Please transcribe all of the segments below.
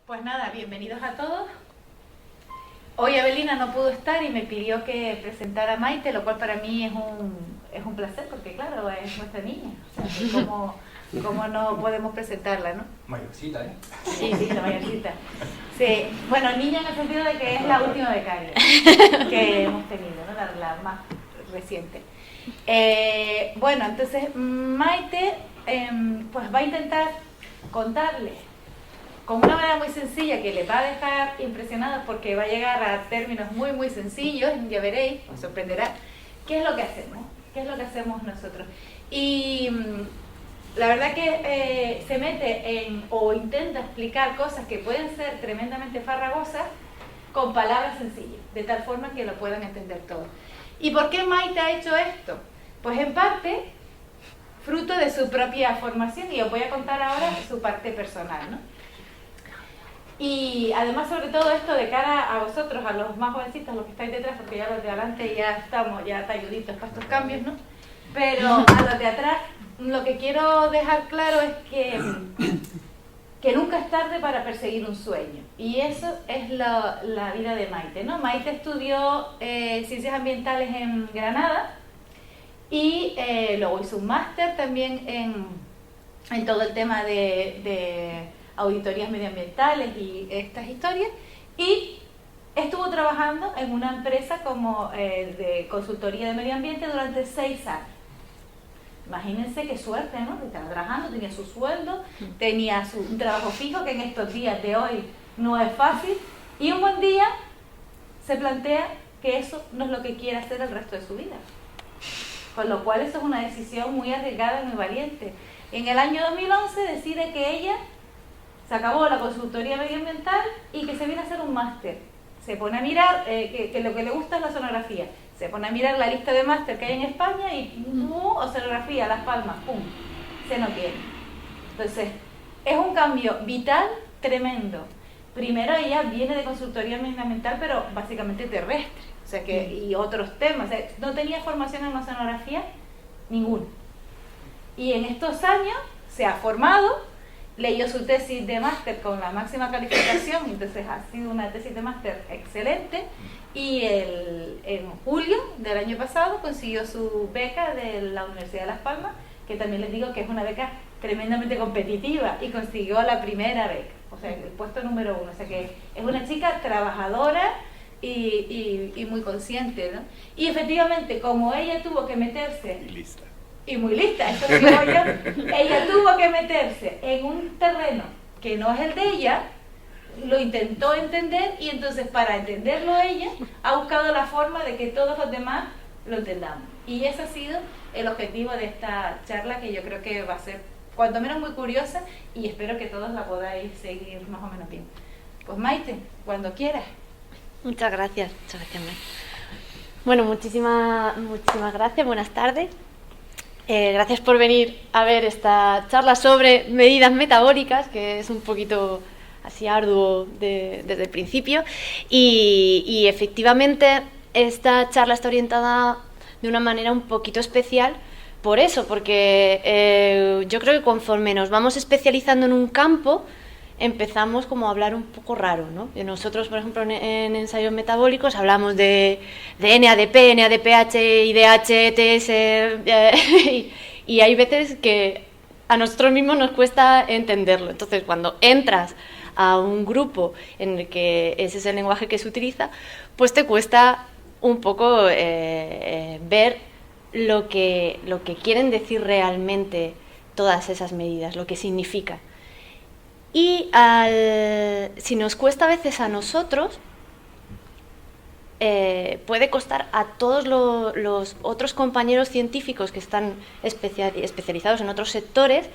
Pues nada, bienvenidos a todos. Hoy Avelina no pudo estar y me pidió que presentara a Maite, lo cual para mí es un placer, porque claro, es nuestra niña. O sea, ¿cómo no podemos presentarla, no? Mayorcita, ¿eh? Sí, la mayorcita. Sí, bueno, niña en el sentido de que es la última becaria que hemos tenido, ¿no? La más reciente. Bueno, entonces Maite pues va a intentar contarles con una manera muy sencilla que les va a dejar impresionados, porque va a llegar a términos muy sencillos, ya veréis, os sorprenderá, qué es lo que hacemos, qué es lo que hacemos nosotros. Y la verdad que se mete o intenta explicar cosas que pueden ser tremendamente farragosas con palabras sencillas, de tal forma que lo puedan entender todos. ¿Y por qué Maite ha hecho esto? Pues en parte fruto de su propia formación, y os voy a contar ahora su parte personal, ¿no? Y además, sobre todo esto de cara a vosotros, a los más jovencitos, los que estáis detrás, porque ya los de adelante ya estamos ya talluditos para estos cambios, ¿no? Pero a los de atrás, lo que quiero dejar claro es que nunca es tarde para perseguir un sueño. Y eso es la vida de Maite, ¿no? Maite estudió Ciencias Ambientales en Granada y luego hizo un máster también en todo el tema de auditorías medioambientales y estas historias, y estuvo trabajando en una empresa como de consultoría de medio ambiente durante 6 años. Imagínense qué suerte, ¿no? Estaba trabajando, tenía su sueldo, tenía un trabajo fijo, que en estos días de hoy no es fácil, y un buen día se plantea que eso no es lo que quiere hacer el resto de su vida. Con lo cual eso es una decisión muy arriesgada y muy valiente. En el año 2011 decide que ella se acabó la consultoría medioambiental y que se viene a hacer un máster. Se pone a mirar, que lo que le gusta es la sonografía. Se pone a mirar la lista de máster que hay en España y oceanografía, Las Palmas, ¡pum! Se no quiere. Entonces, es un cambio vital tremendo. Primero ella viene de consultoría medioambiental, pero básicamente terrestre. O sea que, y otros temas. O sea, no tenía formación en oceanografía ninguna. Y en estos años se ha formado, leyó su tesis de máster con la máxima calificación, entonces ha sido una tesis de máster excelente, y en julio del año pasado consiguió su beca de la Universidad de Las Palmas, que también les digo que es una beca tremendamente competitiva, y consiguió la primera beca, o sea, el puesto número 1, o sea que es una chica trabajadora y muy consciente, ¿no? Y efectivamente, como ella tuvo que meterse... Y muy lista, eso lo digo yo. Ella tuvo que meterse en un terreno que no es el de ella, lo intentó entender, y entonces para entenderlo ella ha buscado la forma de que todos los demás lo entendamos. Y ese ha sido el objetivo de esta charla, que yo creo que va a ser cuanto menos muy curiosa, y espero que todos la podáis seguir más o menos bien. Pues Maite, cuando quieras. Muchas gracias, Maite. Bueno, muchísimas gracias, buenas tardes. Gracias por venir a ver esta charla sobre medidas metabólicas, que es un poquito así arduo desde el principio, y efectivamente esta charla está orientada de una manera un poquito especial por eso, porque yo creo que conforme nos vamos especializando en un campo empezamos como a hablar un poco raro, ¿no? Nosotros, por ejemplo, en ensayos metabólicos hablamos de NADP, NADPH, IDH, TS, y hay veces que a nosotros mismos nos cuesta entenderlo. Entonces, cuando entras a un grupo en el que ese es el lenguaje que se utiliza, pues te cuesta un poco ver lo que quieren decir realmente todas esas medidas, lo que significan. Y si nos cuesta a veces a nosotros, puede costar a todos los otros compañeros científicos que están especializados en otros sectores,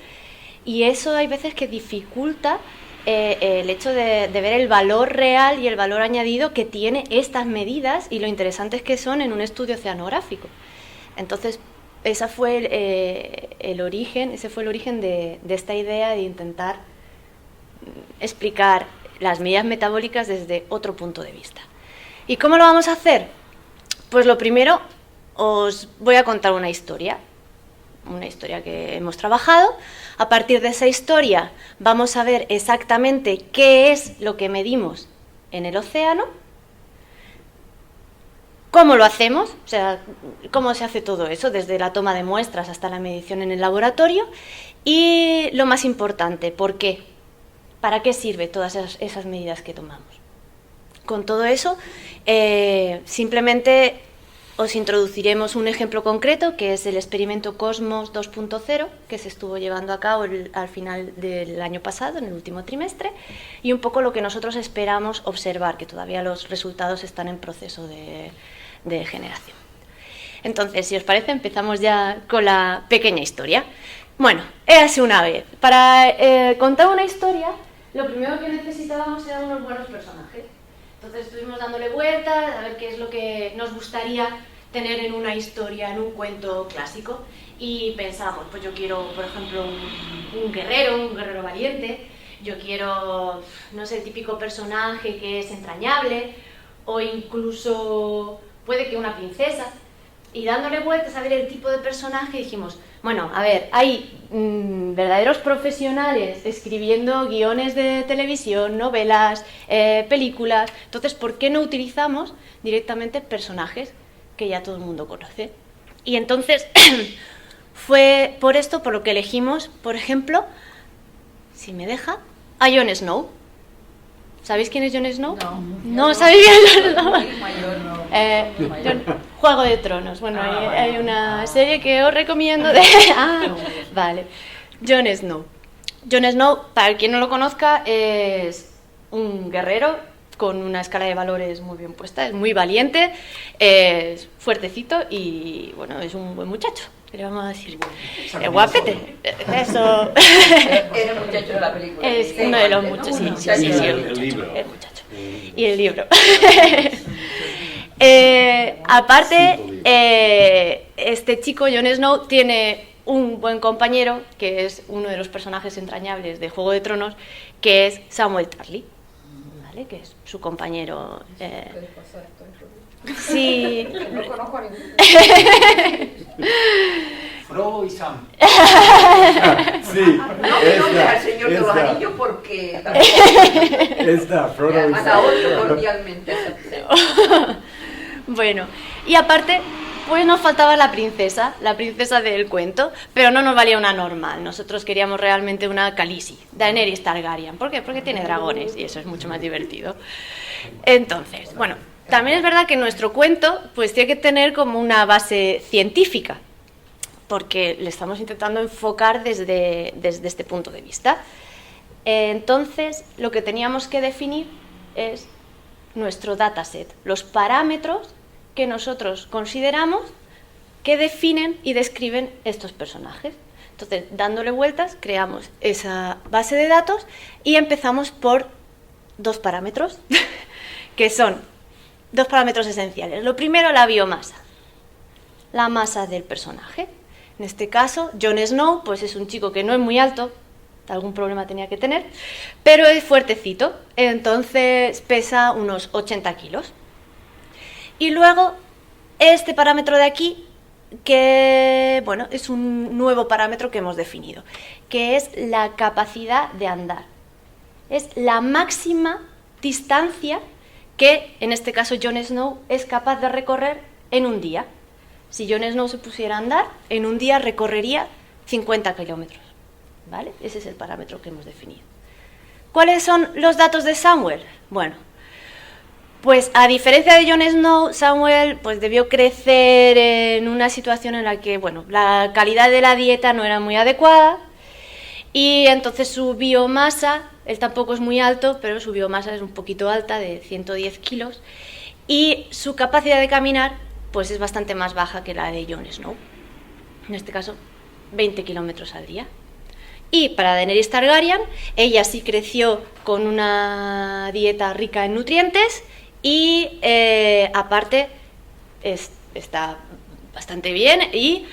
y eso hay veces que dificulta el hecho de ver el valor real y el valor añadido que tiene estas medidas y lo interesantes que son en un estudio oceanográfico. Entonces, ese fue el origen de esta idea de intentar explicar las medidas metabólicas desde otro punto de vista. ¿Y cómo lo vamos a hacer? Pues lo primero, os voy a contar una historia una historia que hemos trabajado. A partir de esa historia vamos a ver exactamente qué es lo que medimos en el océano, cómo lo hacemos, o sea, cómo se hace todo eso, desde la toma de muestras hasta la medición en el laboratorio, y lo más importante, ¿por qué? ¿Para qué sirve todas esas medidas que tomamos? Con todo eso, simplemente os introduciremos un ejemplo concreto, que es el experimento Cosmos 2.0, que se estuvo llevando a cabo al final del año pasado, en el último trimestre, y un poco lo que nosotros esperamos observar, que todavía los resultados están en proceso de generación. Entonces, si os parece, empezamos ya con la pequeña historia. Bueno, érase una vez. Para contar una historia, lo primero que necesitábamos eran unos buenos personajes. Entonces estuvimos dándole vueltas a ver qué es lo que nos gustaría tener en una historia, en un cuento clásico, y pensamos, pues yo quiero, por ejemplo, un guerrero valiente, yo quiero, no sé, el típico personaje que es entrañable, o incluso puede que una princesa. Y dándole vueltas a ver el tipo de personaje, dijimos, bueno, a ver, hay verdaderos profesionales escribiendo guiones de televisión, novelas, películas, entonces, ¿por qué no utilizamos directamente personajes que ya todo el mundo conoce? Y entonces, fue por esto por lo que elegimos, por ejemplo, si me deja, a Jon Snow. ¿Sabéis quién es Jon Snow? No sabéis quién es Jon Snow. Juego de Tronos. Bueno, hay una serie que os recomiendo de... vale. Jon Snow. Jon Snow, para quien no lo conozca, es un guerrero con una escala de valores muy bien puesta, es muy valiente, es fuertecito y, bueno, es un buen muchacho. ¿Qué le vamos a decir? Guapete. Eso. Es el muchacho de la película. Es uno de los muchos, sí, el muchacho. Y el libro. Aparte, este chico, Jon Snow, tiene un buen compañero, que es uno de los personajes entrañables de Juego de Tronos, que es Samuel Tarly, ¿vale? Que es su compañero. Sí. No conozco a ninguno. Frodo y Sam. Sí. No conoces al Señor de los Anillos porque Frodo y además la odio cordialmente. Bueno, y aparte, pues nos faltaba la princesa del cuento, pero no nos valía una normal. Nosotros queríamos realmente una Khaleesi, Daenerys Targaryen. ¿Por qué? Porque tiene dragones y eso es mucho más divertido. Entonces, bueno, también es verdad que nuestro cuento pues tiene que tener como una base científica, porque le estamos intentando enfocar desde este punto de vista. Entonces, lo que teníamos que definir es nuestro dataset, los parámetros que nosotros consideramos que definen y describen estos personajes. Entonces, dándole vueltas, creamos esa base de datos y empezamos por dos parámetros, que son dos parámetros esenciales. Lo primero, la biomasa, la masa del personaje. En este caso, Jon Snow, pues es un chico que no es muy alto, algún problema tenía que tener, pero es fuertecito, entonces pesa unos 80 kilos. Y luego, este parámetro de aquí, que bueno, es un nuevo parámetro que hemos definido, que es la capacidad de andar. Es la máxima distancia que, en este caso, Jon Snow es capaz de recorrer en un día. Si Jon Snow se pusiera a andar, en un día recorrería 50 kilómetros. ¿Vale? Ese es el parámetro que hemos definido. ¿Cuáles son los datos de Samuel? Bueno, pues a diferencia de Jon Snow, Samuel pues debió crecer en una situación en la que, bueno, la calidad de la dieta no era muy adecuada y entonces su biomasa, él tampoco es muy alto, pero su biomasa es un poquito alta, de 110 kilos, y su capacidad de caminar pues es bastante más baja que la de Jon Snow. En este caso, 20 kilómetros al día. Y para Daenerys Targaryen, ella sí creció con una dieta rica en nutrientes y aparte está bastante bien y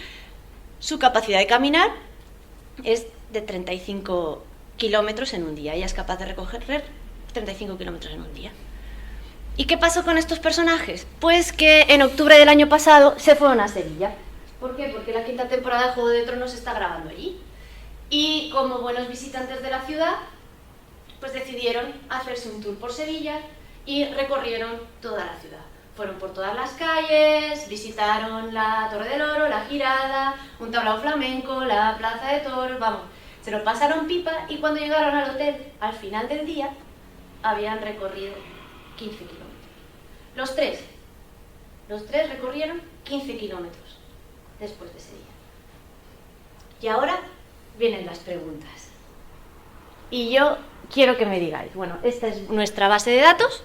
su capacidad de caminar es de 35 kilómetros en un día. Ella es capaz de recorrer 35 kilómetros en un día. ¿Y qué pasó con estos personajes? Pues que en octubre del año pasado se fueron a Sevilla. ¿Por qué? Porque la quinta temporada de Juego de Tronos se está grabando allí. Y como buenos visitantes de la ciudad, pues decidieron hacerse un tour por Sevilla y recorrieron toda la ciudad. Fueron por todas las calles, visitaron la Torre del Oro, la Girada, un tablao flamenco, la Plaza de Toros, vamos, se lo pasaron pipa y cuando llegaron al hotel, al final del día, habían recorrido 15 kilómetros. Los tres recorrieron 15 kilómetros después de ese día. Y ahora vienen las preguntas. Y yo quiero que me digáis, bueno, esta es nuestra base de datos.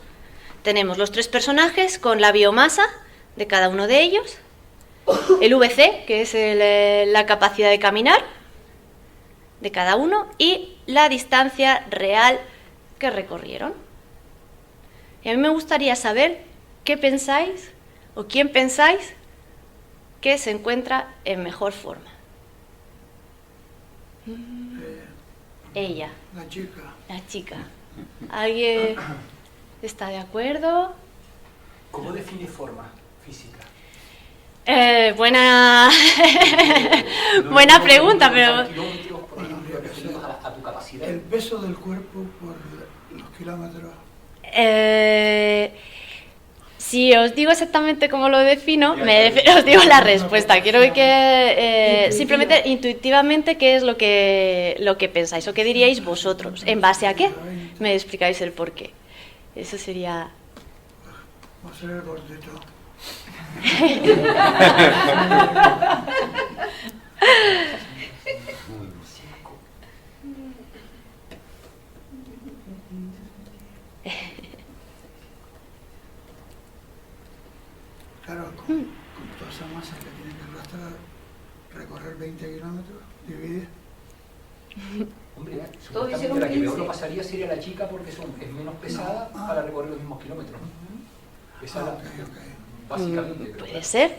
Tenemos los 3 personajes con la biomasa de cada uno de ellos, el VC, que es la capacidad de caminar de cada uno, y la distancia real que recorrieron. Y a mí me gustaría saber qué pensáis o quién pensáis que se encuentra en mejor forma. Ella. La chica. La chica. ¿Alguien está de acuerdo? ¿Cómo define forma física? Buena buena pregunta, pero Kilómetros por ejemplo, referidos a tu capacidad. El peso del cuerpo por los kilómetros. si os digo exactamente cómo lo defino, os digo la respuesta. Quiero que simplemente intuitivamente qué es lo que pensáis o qué diríais vosotros. ¿En base a qué? Me explicáis el porqué. Eso sería... Va a ser el gordito. Claro, con toda esa masa que tiene que arrastrar, recorrer 20 kilómetros, divide. Hombre, Todos supuestamente hicieron la que peor 15. lo pasaría sería la chica porque es menos pesada para recorrer los mismos kilómetros. Esa es la- básicamente. pero Puede claro. ser.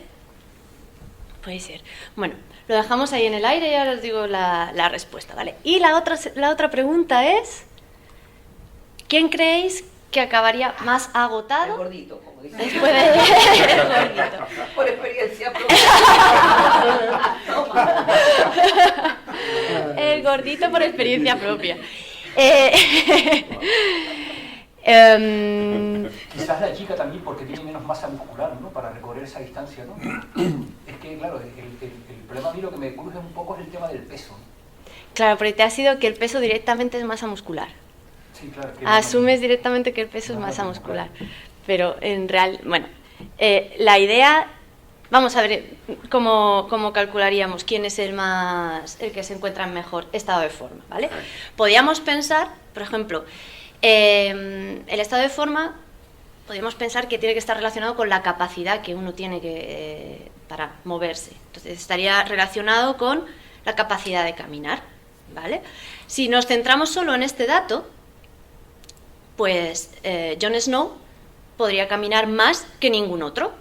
Puede ser. Bueno, lo dejamos ahí en el aire y ahora os digo la respuesta, ¿vale? Y la otra pregunta es, ¿quién creéis que acabaría más El agotado gordito, como dice. después de el gordito? Por experiencia propia. El gordito por experiencia propia. Quizás la chica también porque tiene menos masa muscular, ¿no? Para recorrer esa distancia, ¿no? Es que, claro, el problema a mí lo que me cruje un poco es el tema del peso. Claro, porque te ha sido que el peso directamente es masa muscular. Sí, claro. que Asumes directamente que el peso es masa muscular. Pero en real, bueno, la idea, vamos a ver cómo calcularíamos quién es el que se encuentra en mejor estado de forma, ¿vale? Podríamos pensar, por ejemplo, el estado de forma, podríamos pensar que tiene que estar relacionado con la capacidad que uno tiene para moverse. Entonces estaría relacionado con la capacidad de caminar, ¿vale? Si nos centramos solo en este dato, pues Jon Snow podría caminar más que ningún otro.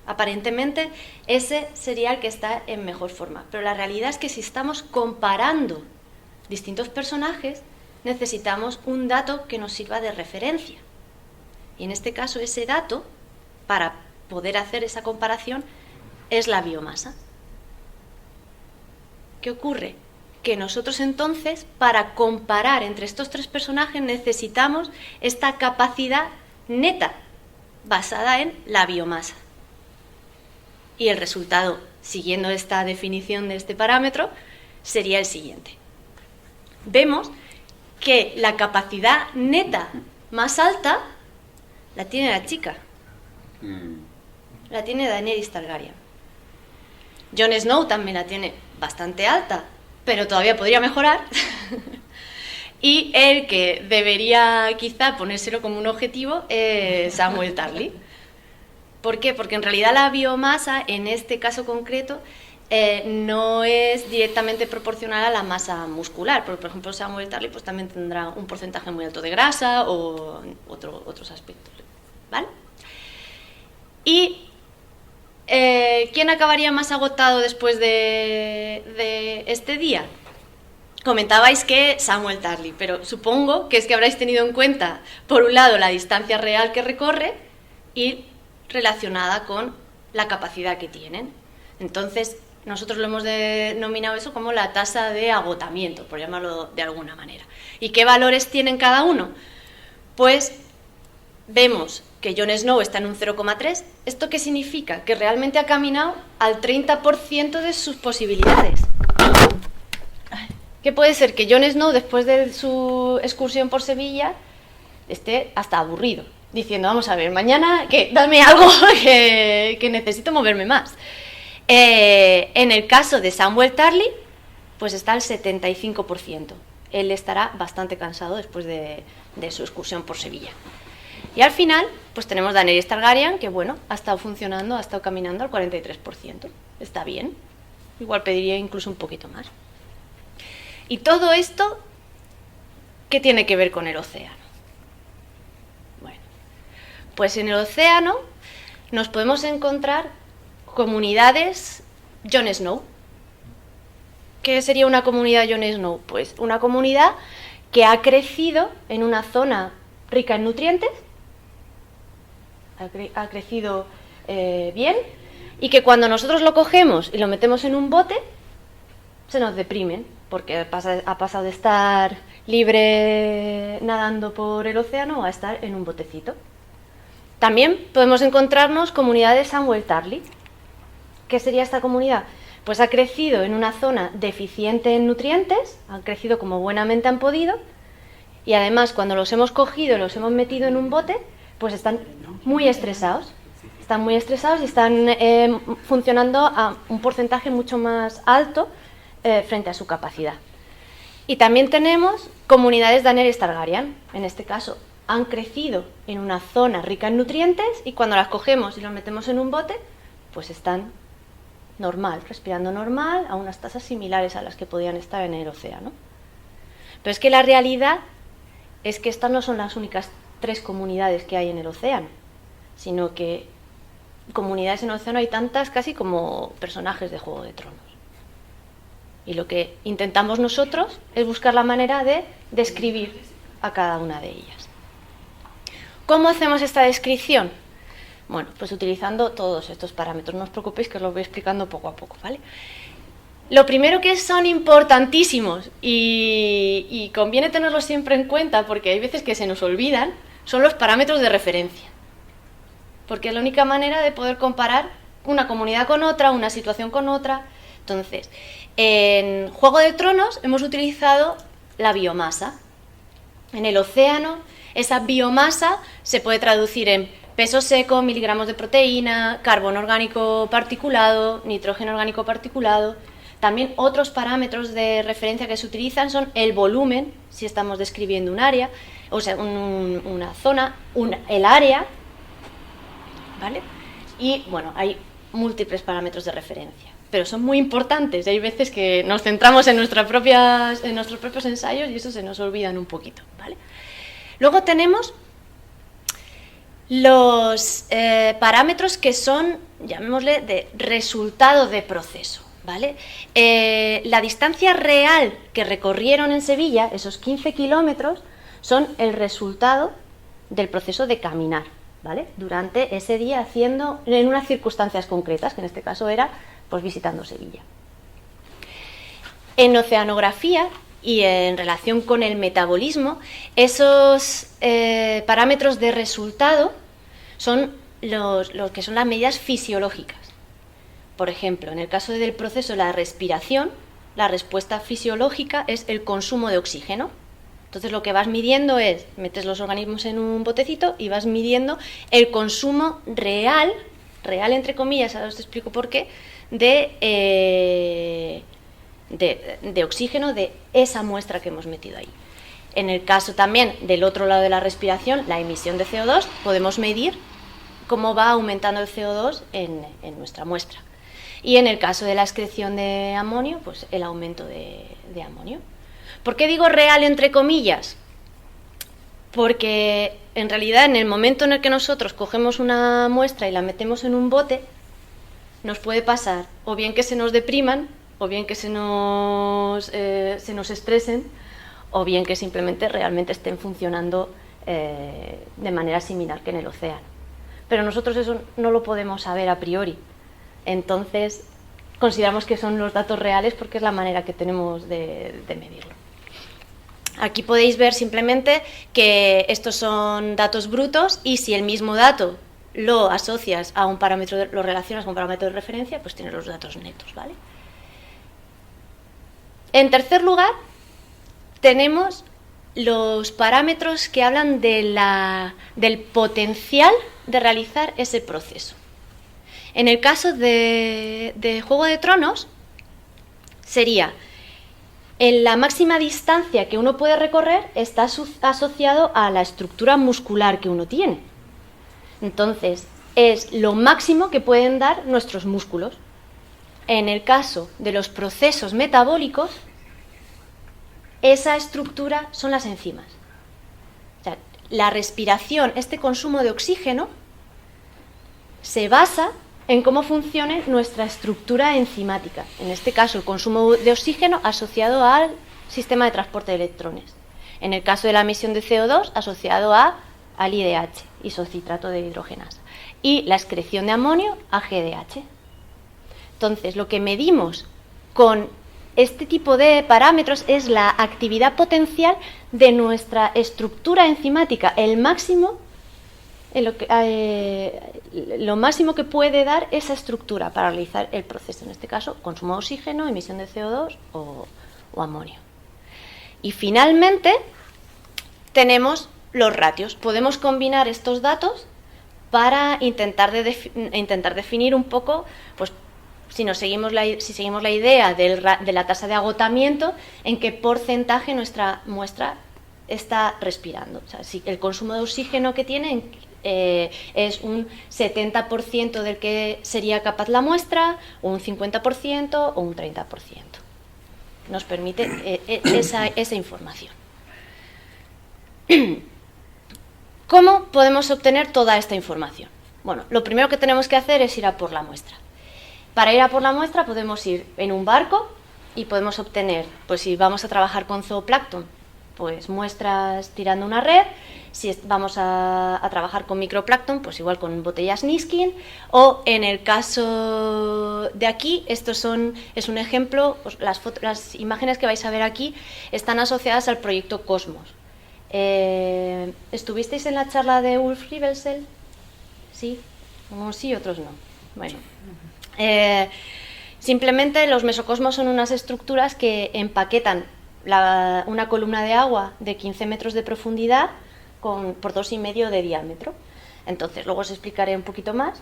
Aparentemente ese sería el que está en mejor forma. Pero la realidad es que si estamos comparando distintos personajes, necesitamos un dato que nos sirva de referencia. Y en este caso ese dato, para poder hacer esa comparación, es la biomasa. ¿Qué ocurre? Que nosotros entonces, para comparar entre estos 3 personajes, necesitamos esta capacidad neta, basada en la biomasa. Y el resultado, siguiendo esta definición de este parámetro, sería el siguiente. Vemos que la capacidad neta más alta la tiene la chica. La tiene Daenerys Targaryen. Jon Snow también la tiene bastante alta, pero todavía podría mejorar. Y el que debería quizá ponérselo como un objetivo es Samuel Tarly. ¿Por qué? Porque en realidad la biomasa, en este caso concreto, no es directamente proporcional a la masa muscular. Porque, por ejemplo, Samuel Tarly pues, también tendrá un porcentaje muy alto de grasa o otros aspectos, ¿vale? Y ¿quién acabaría más agotado después de este día? Comentabais que Samuel Tarly, pero supongo que es que habréis tenido en cuenta, por un lado, la distancia real que recorre y relacionada con la capacidad que tienen. Entonces, nosotros lo hemos denominado eso como la tasa de agotamiento, por llamarlo de alguna manera. ¿Y qué valores tienen cada uno? Pues vemos que Jon Snow está en un 0,3. ¿Esto qué significa? Que realmente ha caminado al 30% de sus posibilidades. ¿Qué puede ser? Que Jon Snow, después de su excursión por Sevilla, esté hasta aburrido, diciendo, vamos a ver, mañana dame algo que necesito moverme más. En el caso de Samuel Tarly, pues está al 75%. Él estará bastante cansado después de su excursión por Sevilla. Y al final, pues tenemos Daenerys Targaryen, que bueno, ha estado funcionando, ha estado caminando al 43%. Está bien. Igual pediría incluso un poquito más. Y todo esto, ¿qué tiene que ver con el océano? Bueno, pues en el océano nos podemos encontrar comunidades Jon Snow. ¿Qué sería una comunidad Jon Snow? Pues una comunidad que ha crecido en una zona rica en nutrientes, ha crecido bien, y que cuando nosotros lo cogemos y lo metemos en un bote, se nos deprimen, porque ha pasado de estar libre nadando por el océano a estar en un botecito. También podemos encontrarnos comunidades Samuel Tarly. ¿Qué sería esta comunidad? Pues ha crecido en una zona deficiente en nutrientes, han crecido como buenamente han podido, y además cuando los hemos cogido y los hemos metido en un bote, pues están muy estresados. Están muy estresados y están funcionando a un porcentaje mucho más alto frente a su capacidad. Y también tenemos comunidades Daenerys Targaryen. En este caso, han crecido en una zona rica en nutrientes y cuando las cogemos y las metemos en un bote, pues están normal, respirando normal, a unas tasas similares a las que podían estar en el océano. Pero es que la realidad es que estas no son las únicas 3 comunidades que hay en el océano, sino que comunidades en el océano hay tantas casi como personajes de Juego de Tronos. Y lo que intentamos nosotros es buscar la manera de describir a cada una de ellas. ¿Cómo hacemos esta descripción? Bueno, pues utilizando todos estos parámetros. No os preocupéis que os los voy explicando poco a poco, ¿vale? Lo primero que son importantísimos y conviene tenerlos siempre en cuenta porque hay veces que se nos olvidan, son los parámetros de referencia. Porque es la única manera de poder comparar una comunidad con otra, una situación con otra. Entonces, en Juego de Tronos hemos utilizado la biomasa. En el océano, esa biomasa se puede traducir en peso seco, miligramos de proteína, carbono orgánico particulado, nitrógeno orgánico particulado. También otros parámetros de referencia que se utilizan son el volumen, si estamos describiendo un área, o sea, una zona, el área, ¿vale? Y bueno, hay múltiples parámetros de referencia, pero son muy importantes. Hay veces que nos centramos en nuestros propios ensayos y eso se nos olvidan un poquito, ¿vale? Luego tenemos los parámetros que son, llamémosle, de resultado de proceso, ¿vale? La distancia real que recorrieron en Sevilla, esos 15 kilómetros, son el resultado del proceso de caminar, ¿vale? Durante ese día haciendo en unas circunstancias concretas, que en este caso era pues visitando Sevilla. En oceanografía y en relación con el metabolismo, esos parámetros de resultado son los que son las medidas fisiológicas. Por ejemplo, en el caso del proceso de la respiración, la respuesta fisiológica es el consumo de oxígeno. Entonces lo que vas midiendo es, metes los organismos en un botecito y vas midiendo el consumo real entre comillas, ahora os explico por qué, de oxígeno de esa muestra que hemos metido ahí. En el caso también del otro lado de la respiración, la emisión de CO2, podemos medir cómo va aumentando el CO2 en nuestra muestra. Y en el caso de la excreción de amonio, pues el aumento de amonio. ¿Por qué digo real entre comillas? Porque en realidad en el momento en el que nosotros cogemos una muestra y la metemos en un bote, nos puede pasar o bien que se nos depriman, o bien que se nos estresen, o bien que simplemente realmente estén funcionando de manera similar que en el océano. Pero nosotros eso no lo podemos saber a priori. Entonces, consideramos que son los datos reales porque es la manera que tenemos de medirlo. Aquí podéis ver simplemente que estos son datos brutos y si el mismo dato lo asocias a un parámetro, lo relacionas con un parámetro de referencia, pues tienes los datos netos, ¿vale? En tercer lugar, tenemos los parámetros que hablan del potencial de realizar ese proceso. En el caso de Juego de Tronos, sería en la máxima distancia que uno puede recorrer está asociado a la estructura muscular que uno tiene. Entonces, es lo máximo que pueden dar nuestros músculos. En el caso de los procesos metabólicos, esa estructura son las enzimas. O sea, la respiración, este consumo de oxígeno, se basa en cómo funcione nuestra estructura enzimática. En este caso, el consumo de oxígeno asociado al sistema de transporte de electrones. En el caso de la emisión de CO2, asociado al IDH, isocitrato de hidrogenasa. Y la excreción de amonio a GDH. Entonces, lo que medimos con este tipo de parámetros es la actividad potencial de nuestra estructura enzimática, el máximo, lo máximo que puede dar esa estructura para realizar el proceso, en este caso, consumo de oxígeno, emisión de CO2 o amonio. Y finalmente, tenemos los ratios. Podemos combinar estos datos para intentar definir un poco, pues, si seguimos la idea de la tasa de agotamiento, en qué porcentaje nuestra muestra está respirando. O sea, si el consumo de oxígeno que tiene es un 70% del que sería capaz la muestra, o un 50% o un 30%. Nos permite esa información. ¿Cómo podemos obtener toda esta información? Bueno, lo primero que tenemos que hacer es ir a por la muestra. Para ir a por la muestra podemos ir en un barco y podemos obtener, pues si vamos a trabajar con zooplancton, pues muestras tirando una red. Si vamos a trabajar con microplancton, pues igual con botellas Niskin. O en el caso de aquí, es un ejemplo, pues las imágenes que vais a ver aquí están asociadas al proyecto Cosmos. ¿Estuvisteis en la charla de Ulf Ribelsel? ¿Sí? Unos sí, otros no. Bueno. Simplemente los mesocosmos son unas estructuras que empaquetan una columna de agua de 15 metros de profundidad por 2,5 de diámetro. Entonces, luego os explicaré un poquito más.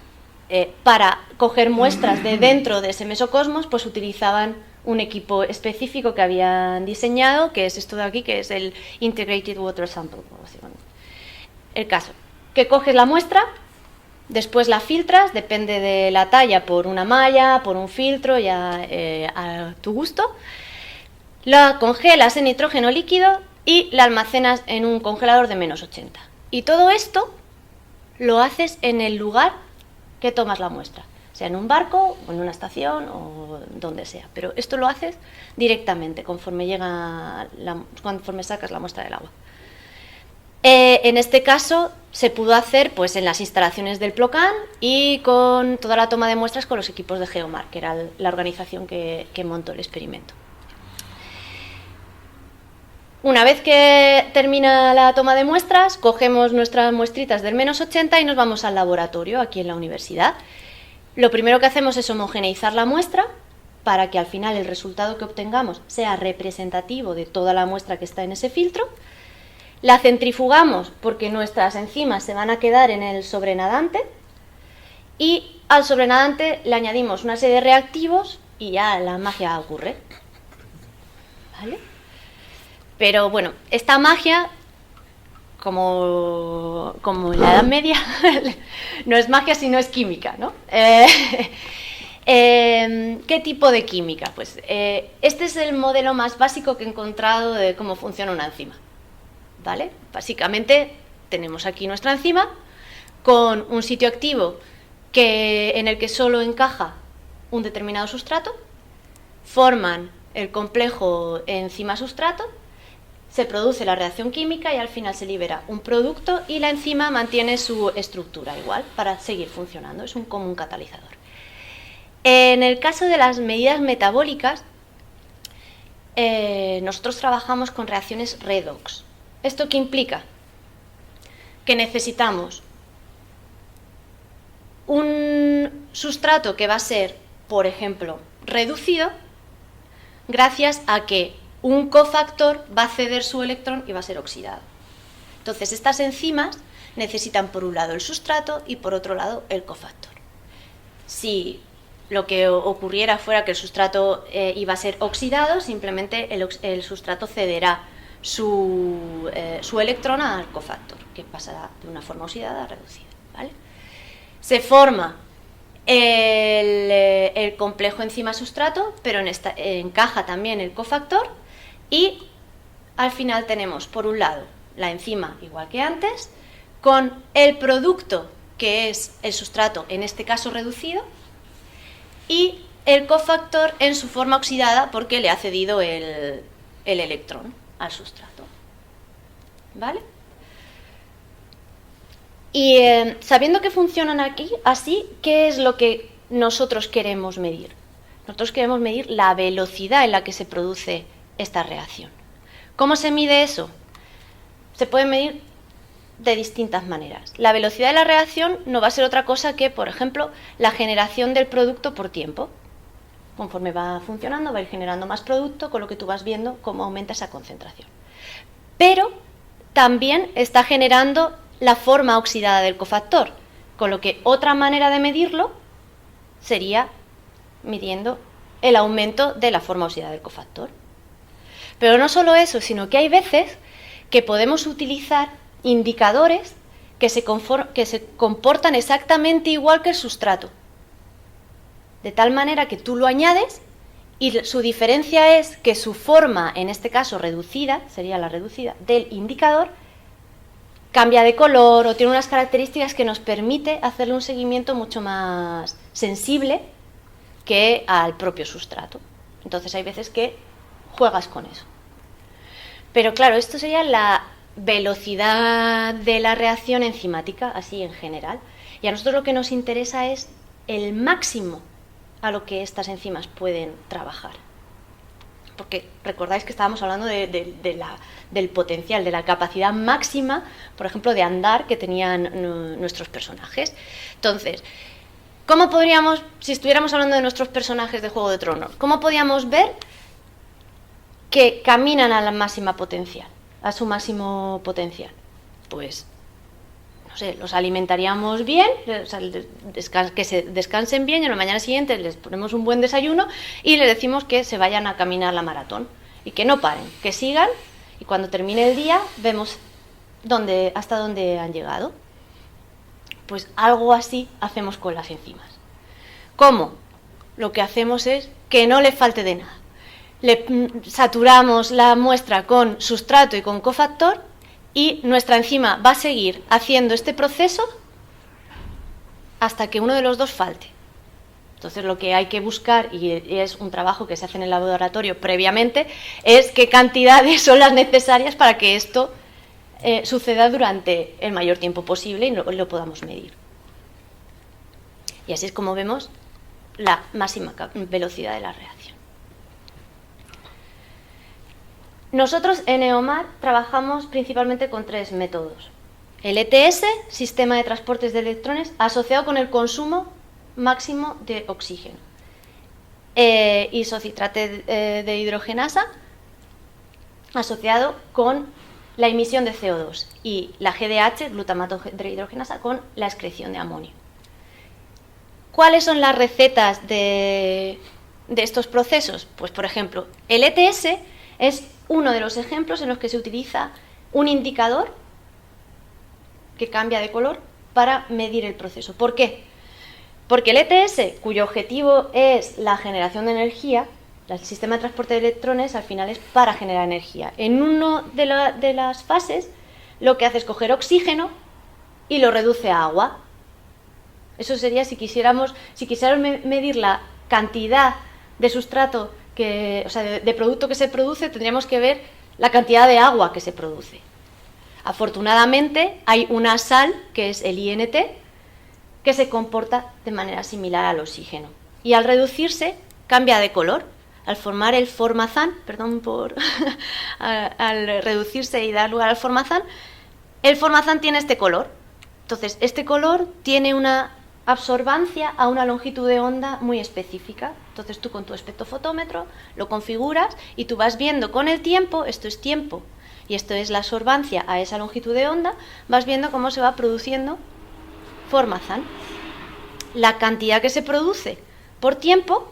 Para coger muestras de dentro de ese mesocosmos, pues utilizaban un equipo específico que habían diseñado, que es esto de aquí, que es el Integrated Water Sample. El caso, que coges la muestra, después la filtras, depende de la talla, por una malla, por un filtro, ya a tu gusto. La congelas en nitrógeno líquido y la almacenas en un congelador de -80. Y todo esto lo haces en el lugar que tomas la muestra, sea en un barco o en una estación o donde sea. Pero esto lo haces directamente conforme sacas la muestra del agua. En este caso se pudo hacer pues en las instalaciones del Plocan y con toda la toma de muestras con los equipos de Geomar, que era la organización que montó el experimento. Una vez que termina la toma de muestras, cogemos nuestras muestritas del -80 y nos vamos al laboratorio aquí en la universidad. Lo primero que hacemos es homogeneizar la muestra para que al final el resultado que obtengamos sea representativo de toda la muestra que está en ese filtro. La centrifugamos porque nuestras enzimas se van a quedar en el sobrenadante y al sobrenadante le añadimos una serie de reactivos y ya la magia ocurre. ¿Vale? Pero bueno, esta magia, como en la Edad Media, no es magia sino es química, ¿no? ¿Qué tipo de química? Pues este es el modelo más básico que he encontrado de cómo funciona una enzima. ¿Vale? Básicamente tenemos aquí nuestra enzima con un sitio activo en el que solo encaja un determinado sustrato, forman el complejo enzima-sustrato, se produce la reacción química y al final se libera un producto y la enzima mantiene su estructura igual para seguir funcionando, es como un catalizador. En el caso de las medidas metabólicas, nosotros trabajamos con reacciones redox. ¿Esto qué implica? Que necesitamos un sustrato que va a ser, por ejemplo, reducido, gracias a que un cofactor va a ceder su electrón y va a ser oxidado. Entonces, estas enzimas necesitan por un lado el sustrato y por otro lado el cofactor. Si lo que ocurriera fuera que el sustrato iba a ser oxidado, simplemente el sustrato cederá su electrón al cofactor, que pasará de una forma oxidada a reducida, ¿vale? Se forma el complejo enzima-sustrato, pero encaja también el cofactor, y al final tenemos, por un lado, la enzima igual que antes, con el producto que es el sustrato, en este caso reducido, y el cofactor en su forma oxidada porque le ha cedido el electrón al sustrato. ¿Vale? Y sabiendo que funcionan aquí, así, ¿qué es lo que nosotros queremos medir? Nosotros queremos medir la velocidad en la que se produce esta reacción. ¿Cómo se mide eso? Se puede medir de distintas maneras. La velocidad de la reacción no va a ser otra cosa que, por ejemplo, la generación del producto por tiempo. Conforme va funcionando, va a ir generando más producto, con lo que tú vas viendo cómo aumenta esa concentración. Pero también está generando la forma oxidada del cofactor, con lo que otra manera de medirlo sería midiendo el aumento de la forma oxidada del cofactor. Pero no solo eso, sino que hay veces que podemos utilizar indicadores que se comportan exactamente igual que el sustrato, de tal manera que tú lo añades y su diferencia es que su forma, en este caso reducida, sería la reducida del indicador, cambia de color o tiene unas características que nos permite hacerle un seguimiento mucho más sensible que al propio sustrato. Entonces hay veces que juegas con eso. Pero claro, esto sería la velocidad de la reacción enzimática, así en general. Y a nosotros lo que nos interesa es el máximo a lo que estas enzimas pueden trabajar. Porque recordáis que estábamos hablando del potencial, de la capacidad máxima, por ejemplo, de andar que tenían nuestros personajes. Entonces, ¿cómo podríamos, si estuviéramos hablando de nuestros personajes de Juego de Tronos, cómo podríamos ver que caminan a la máxima potencial, a su máximo potencial? Pues, no sé, los alimentaríamos bien, o sea, que se descansen bien, y a la mañana siguiente les ponemos un buen desayuno y les decimos que se vayan a caminar la maratón y que no paren, que sigan, y cuando termine el día vemos hasta dónde han llegado. Pues algo así hacemos con las enzimas. ¿Cómo? Lo que hacemos es que no le falte de nada. Le saturamos la muestra con sustrato y con cofactor, y nuestra enzima va a seguir haciendo este proceso hasta que uno de los dos falte. Entonces lo que hay que buscar, y es un trabajo que se hace en el laboratorio previamente, es qué cantidades son las necesarias para que esto suceda durante el mayor tiempo posible y lo podamos medir. Y así es como vemos la máxima velocidad de la reacción. Nosotros en EOMAR trabajamos principalmente con 3 métodos. El ETS, sistema de transportes de electrones, asociado con el consumo máximo de oxígeno. Isocitrate de hidrogenasa, asociado con la emisión de CO2. Y la GDH, glutamato de hidrogenasa, con la excreción de amonio. ¿Cuáles son las recetas de estos procesos? Pues, por ejemplo, el ETS es uno de los ejemplos en los que se utiliza un indicador que cambia de color para medir el proceso. ¿Por qué? Porque el ETS, cuyo objetivo es la generación de energía, el sistema de transporte de electrones al final es para generar energía. En una de las fases lo que hace es coger oxígeno y lo reduce a agua. Eso sería si quisiéramos medir la cantidad de sustrato, de producto que se produce, tendríamos que ver la cantidad de agua que se produce. Afortunadamente hay una sal, que es el INT, que se comporta de manera similar al oxígeno. y al reducirse cambia de color. Al formar el formazán, perdón por al reducirse y dar lugar al formazán, el formazán tiene este color. Entonces, este color tiene una absorbancia a una longitud de onda muy específica. Entonces, tú con tu espectrofotómetro lo configuras y tú vas viendo con el tiempo, esto es tiempo, y esto es la absorbancia a esa longitud de onda, vas viendo cómo se va produciendo formazán. La cantidad que se produce por tiempo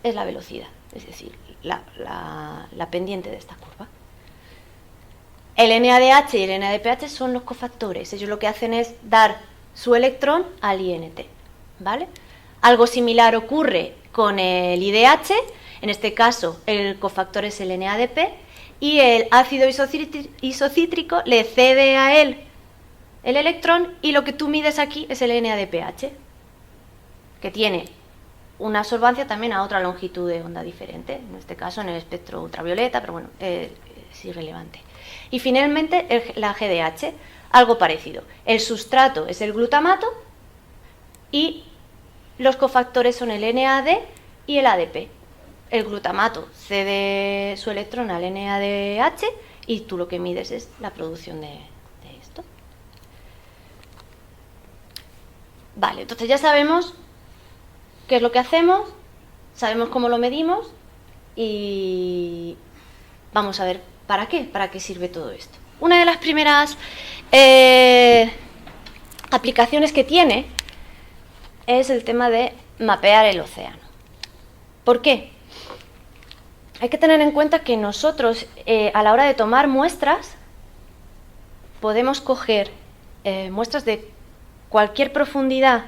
es la velocidad, es decir, la pendiente de esta curva. El NADH y el NADPH son los cofactores. Ellos lo que hacen es dar su electrón al INT, ¿vale? Algo similar ocurre con el IDH. En este caso, el cofactor es el NADP y el ácido isocítrico le cede a él el electrón y lo que tú mides aquí es el NADPH, que tiene una absorbancia también a otra longitud de onda diferente, en este caso en el espectro ultravioleta, pero bueno, es irrelevante. Y finalmente la GDH, algo parecido. El sustrato es el glutamato y los cofactores son el NAD y el ADP. El glutamato cede su electrón al NADH y tú lo que mides es la producción de esto. Vale, entonces ya sabemos qué es lo que hacemos, sabemos cómo lo medimos y vamos a ver para qué sirve todo esto. Una de las primeras aplicaciones que tiene es el tema de mapear el océano. ¿Por qué? Hay que tener en cuenta que nosotros a la hora de tomar muestras podemos coger muestras de cualquier profundidad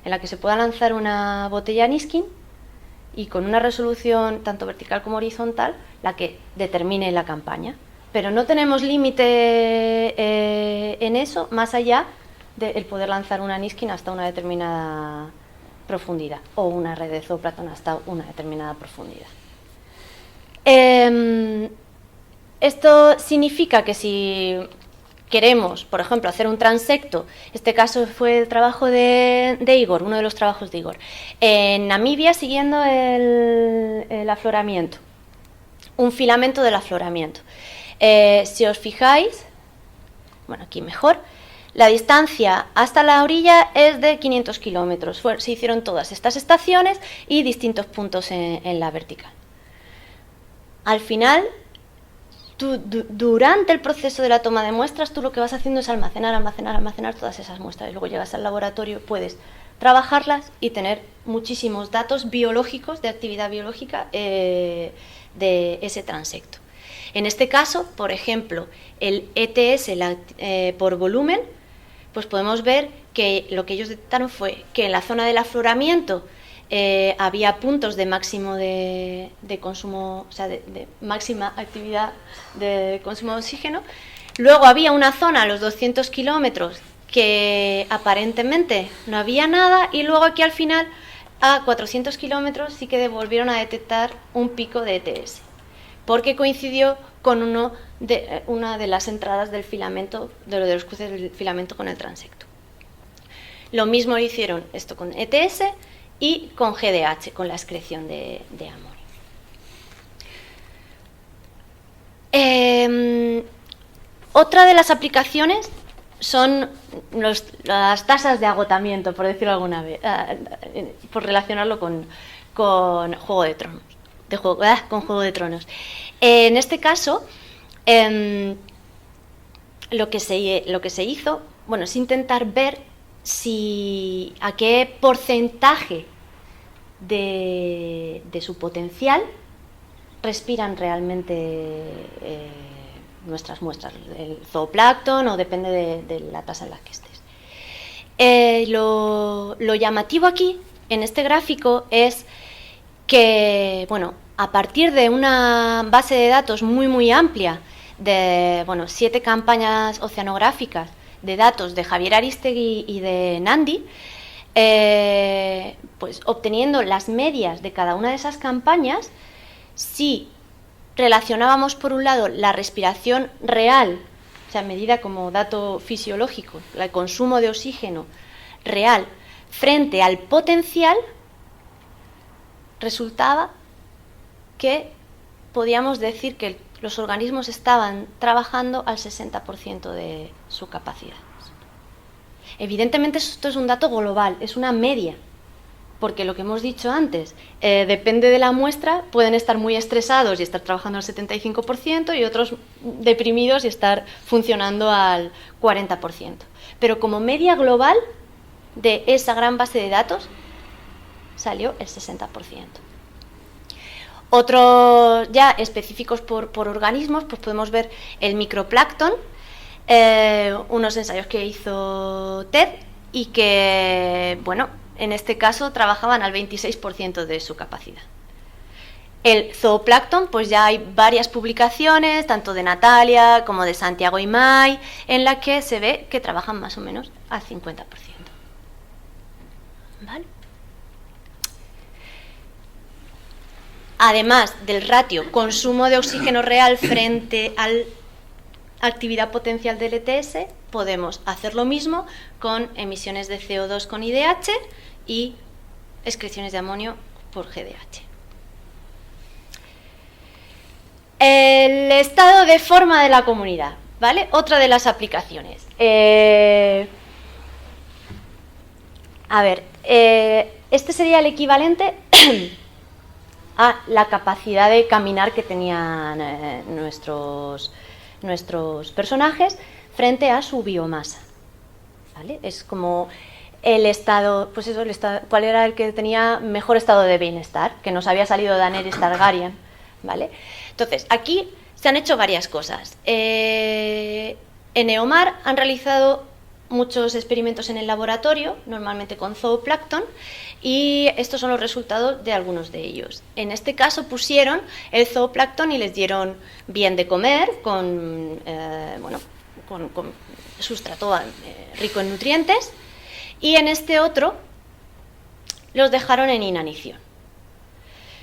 en la que se pueda lanzar una botella Niskin y con una resolución tanto vertical como horizontal la que determine la campaña. Pero no tenemos límite en eso más allá del poder lanzar una Niskin hasta una determinada profundidad o una red de zooplancton hasta una determinada profundidad. Esto significa que si queremos, por ejemplo, hacer un transecto, este caso fue el trabajo de Igor, uno de los trabajos de Igor, en Namibia siguiendo el afloramiento, un filamento del afloramiento. Si os fijáis, bueno, aquí mejor, la distancia hasta la orilla es de 500 kilómetros. Se hicieron todas estas estaciones y distintos puntos en la vertical. Al final, durante el proceso de la toma de muestras, tú lo que vas haciendo es almacenar todas esas muestras. Y luego llegas al laboratorio, puedes trabajarlas y tener muchísimos datos biológicos, de actividad biológica de ese transecto. En este caso, por ejemplo, el ETS por volumen, pues podemos ver que lo que ellos detectaron fue que en la zona del afloramiento había puntos de máximo de consumo, o sea, de máxima actividad de consumo de oxígeno. Luego había una zona a los 200 kilómetros que aparentemente no había nada y luego aquí al final a 400 kilómetros sí que volvieron a detectar un pico de ETS, porque coincidió con una de las entradas del filamento, de los cruces del filamento con el transecto. Lo mismo lo hicieron esto con ETS y con GDH, con la excreción de amonio. Otra de las aplicaciones son las tasas de agotamiento, por decirlo alguna vez, por relacionarlo con Juego de Tronos. Con Juego de Tronos. En este caso, lo que se hizo, bueno, es intentar ver a qué porcentaje de su potencial respiran realmente nuestras muestras, el zooplancton o depende de la tasa en la que estés. Lo llamativo aquí, en este gráfico, es que, bueno, a partir de una base de datos muy amplia de 7 campañas oceanográficas de datos de Javier Aristegui y de Nandi, pues obteniendo las medias de cada una de esas campañas, si relacionábamos por un lado la respiración real, o sea, medida como dato fisiológico, el consumo de oxígeno real, frente al potencial, resultaba que podíamos decir que los organismos estaban trabajando al 60% de su capacidad. Evidentemente esto es un dato global, es una media, porque lo que hemos dicho antes, depende de la muestra, pueden estar muy estresados y estar trabajando al 75% y otros deprimidos y estar funcionando al 40%. Pero como media global de esa gran base de datos salió el 60%. Otros ya específicos por organismos, pues podemos ver el microplancton, unos ensayos que hizo Ted y que, bueno, en este caso trabajaban al 26% de su capacidad. El zooplancton, pues ya hay varias publicaciones, tanto de Natalia como de Santiago Imay, en la que se ve que trabajan más o menos al 50%. ¿Vale? Además del ratio consumo de oxígeno real frente a la actividad potencial del ETS, podemos hacer lo mismo con emisiones de CO2 con IDH y excreciones de amonio por GDH. El estado de forma de la comunidad, ¿vale? Otra de las aplicaciones. Este sería el equivalente a la capacidad de caminar que tenían nuestros personajes frente a su biomasa, ¿vale? Es como el estado, pues eso, cuál era el que tenía mejor estado de bienestar, que nos había salido Daenerys Targaryen, ¿vale? Entonces, aquí se han hecho varias cosas. En EOMAR han realizado muchos experimentos en el laboratorio, normalmente con zooplancton, y estos son los resultados de algunos de ellos. En este caso pusieron el zooplancton y les dieron bien de comer, con sustrato rico en nutrientes, y en este otro los dejaron en inanición.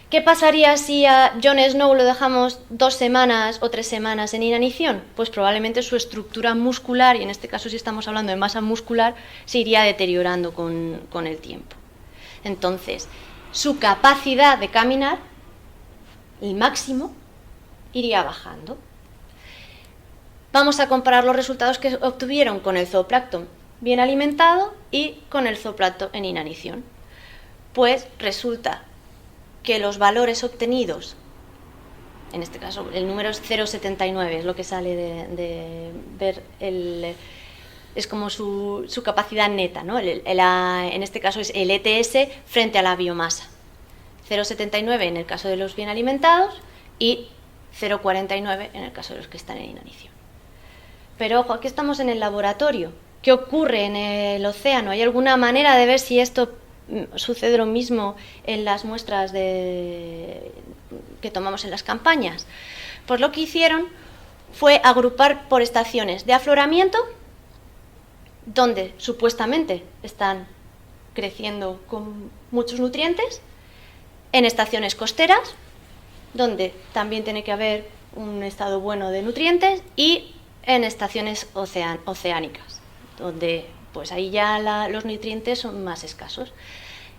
¿Qué pasaría si a Jon Snow lo dejamos 2 semanas o 3 semanas en inanición? Pues probablemente su estructura muscular, y en este caso si estamos hablando de masa muscular, se iría deteriorando con el tiempo. Entonces, su capacidad de caminar, el máximo, iría bajando. Vamos a comparar los resultados que obtuvieron con el zooplancton bien alimentado y con el zooplancton en inanición. Pues resulta que los valores obtenidos, en este caso el número es 0,79, es lo que sale de ver es como su capacidad neta, ¿no? En este caso es el ETS frente a la biomasa. 0,79 en el caso de los bien alimentados y 0,49 en el caso de los que están en inanición. Pero ojo, aquí estamos en el laboratorio. ¿Qué ocurre en el océano? ¿Hay alguna manera de ver si esto sucede lo mismo en las muestras que tomamos en las campañas? Pues lo que hicieron fue agrupar por estaciones de afloramiento, donde supuestamente están creciendo con muchos nutrientes, en estaciones costeras, donde también tiene que haber un estado bueno de nutrientes, y en estaciones oceánicas, donde pues ahí ya los nutrientes son más escasos.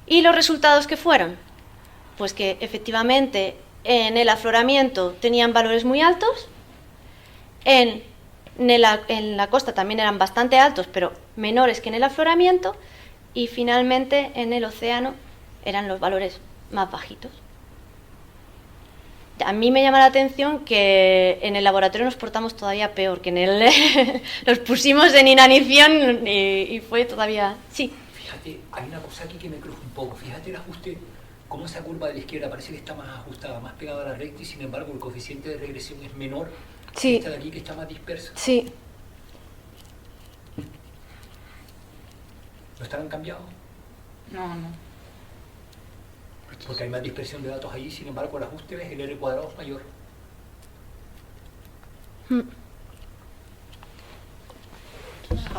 ¿Y los resultados qué fueron? Pues que efectivamente en el afloramiento tenían valores muy altos, en la costa también eran bastante altos, pero menores que en el afloramiento, y finalmente en el océano eran los valores más bajitos. A mí me llama la atención que en el laboratorio nos portamos todavía peor, que nos pusimos en inanición y fue todavía... Sí. Fíjate, hay una cosa aquí que me cruza un poco. Fíjate el ajuste, cómo esa curva de la izquierda parece que está más ajustada, más pegada a la recta, y sin embargo el coeficiente de regresión es menor. Sí. Esta de aquí que está más dispersa. Sí. ¿No estarán cambiados? No. Porque hay más dispersión de datos ahí, sin embargo el ajuste es el R cuadrado es mayor.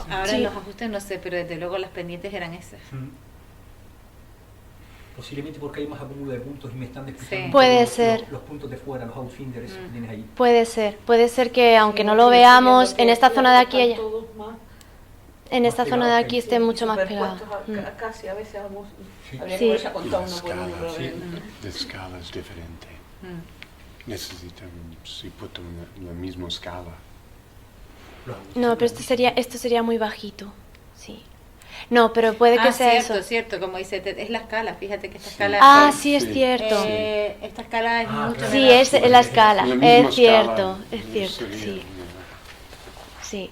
Ahora Sí. los ajustes no sé, pero desde luego las pendientes eran esas. Posiblemente porque hay más acúmulo de puntos y me están describiendo Sí. Puede ser. Los puntos de fuera, los outfinders que tienes ahí. Puede ser que aunque no lo veamos en esta zona de aquí haya... en esta Más zona de pegado, aquí sí. esté mucho más pegado. Superpuestos casi, a veces vamos, Sí. habría Sí. que verse a contar La uno por uno. escala, pero sí, bien. de escala es diferente. Necesitan, si puesto en la misma escala. No, pero esto sería muy bajito. Sí. No, pero puede que sea cierto, eso. cierto, como dice, es la escala, fíjate que esta escala Ah, es, sí, es Sí. cierto. esta escala es mucho Sí, menor. es la escala. La misma Es cierto, escala, es cierto, sería sí. una- Sí.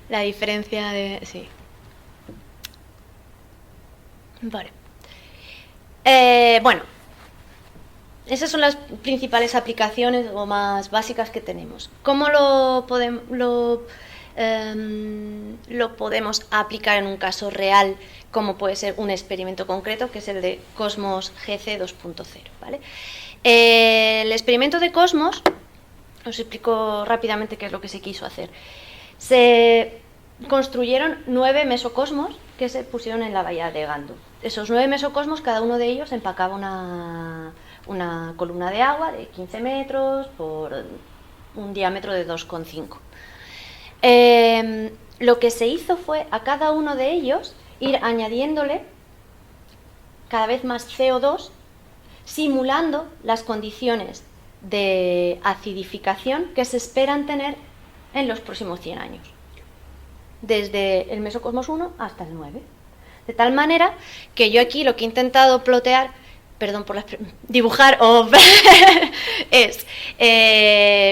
La diferencia de... Sí. Vale. Bueno. Esas son las principales aplicaciones o más básicas que tenemos. ¿Cómo lo podemos aplicar en un caso real, como puede ser un experimento concreto, que es el de Cosmos GC 2.0? ¿Vale? El experimento de Cosmos, os explico rápidamente qué es lo que se quiso hacer. Se construyeron 9 mesocosmos que se pusieron en la bahía de Gando. Esos 9 mesocosmos, cada uno de ellos empacaba una columna de agua de 15 metros por un diámetro de 2,5. Lo que se hizo fue a cada uno de ellos ir añadiéndole cada vez más CO2, simulando las condiciones de acidificación que se esperan tener en los próximos 100 años, desde el mesocosmos 1 hasta el 9. De tal manera que yo aquí lo que he intentado plotear, perdón por dibujar es,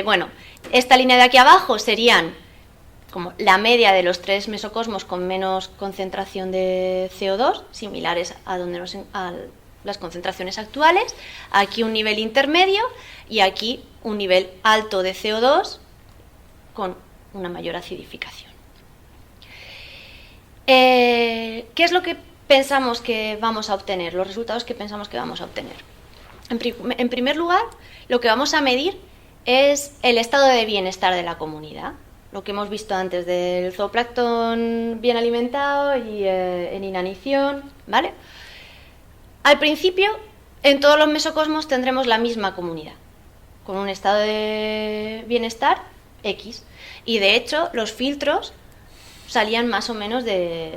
bueno, esta línea de aquí abajo serían como la media de los 3 mesocosmos con menos concentración de CO2, similares a las concentraciones actuales. Aquí un nivel intermedio y aquí un nivel alto de CO2 con una mayor acidificación. ¿Qué es lo que pensamos que vamos a obtener? Los resultados que pensamos que vamos a obtener. En primer lugar, lo que vamos a medir es el estado de bienestar de la comunidad. Lo que hemos visto antes del zooplancton bien alimentado y en inanición, ¿vale? Al principio, en todos los mesocosmos tendremos la misma comunidad, con un estado de bienestar X. Y de hecho, los filtros salían más o menos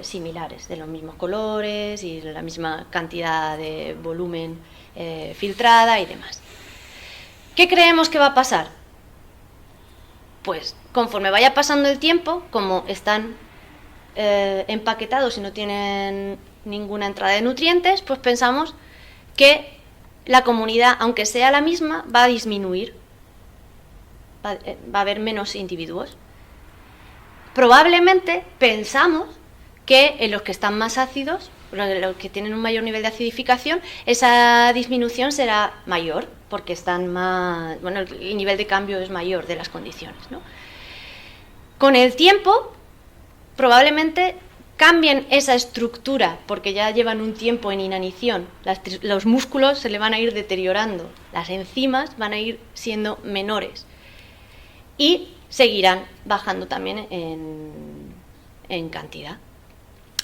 similares, de los mismos colores y la misma cantidad de volumen filtrada y demás. ¿Qué creemos que va a pasar? Pues conforme vaya pasando el tiempo, como están empaquetados y no tienen ninguna entrada de nutrientes, pues pensamos que la comunidad, aunque sea la misma, va a disminuir, va a haber menos individuos. Probablemente pensamos que en los que están más ácidos, los que tienen un mayor nivel de acidificación, esa disminución será mayor, porque están más, bueno, el nivel de cambio es mayor de las condiciones, ¿no? Con el tiempo, probablemente cambien esa estructura, porque ya llevan un tiempo en inanición, los músculos se le van a ir deteriorando, las enzimas van a ir siendo menores y seguirán bajando también en cantidad.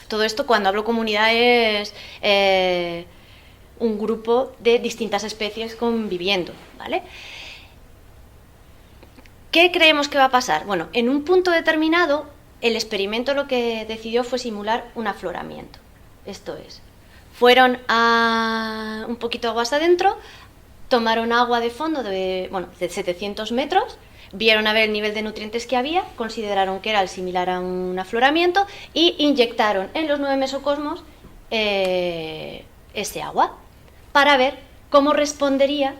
Todo esto, cuando hablo comunidad, es un grupo de distintas especies conviviendo, ¿vale? ¿Qué creemos que va a pasar? Bueno, en un punto determinado, el experimento lo que decidió fue simular un afloramiento. Esto es, fueron a un poquito de aguas adentro, tomaron agua de fondo de 700 metros, vieron a ver el nivel de nutrientes que había, consideraron que era similar a un afloramiento y inyectaron en los 9 mesocosmos ese agua para ver cómo respondería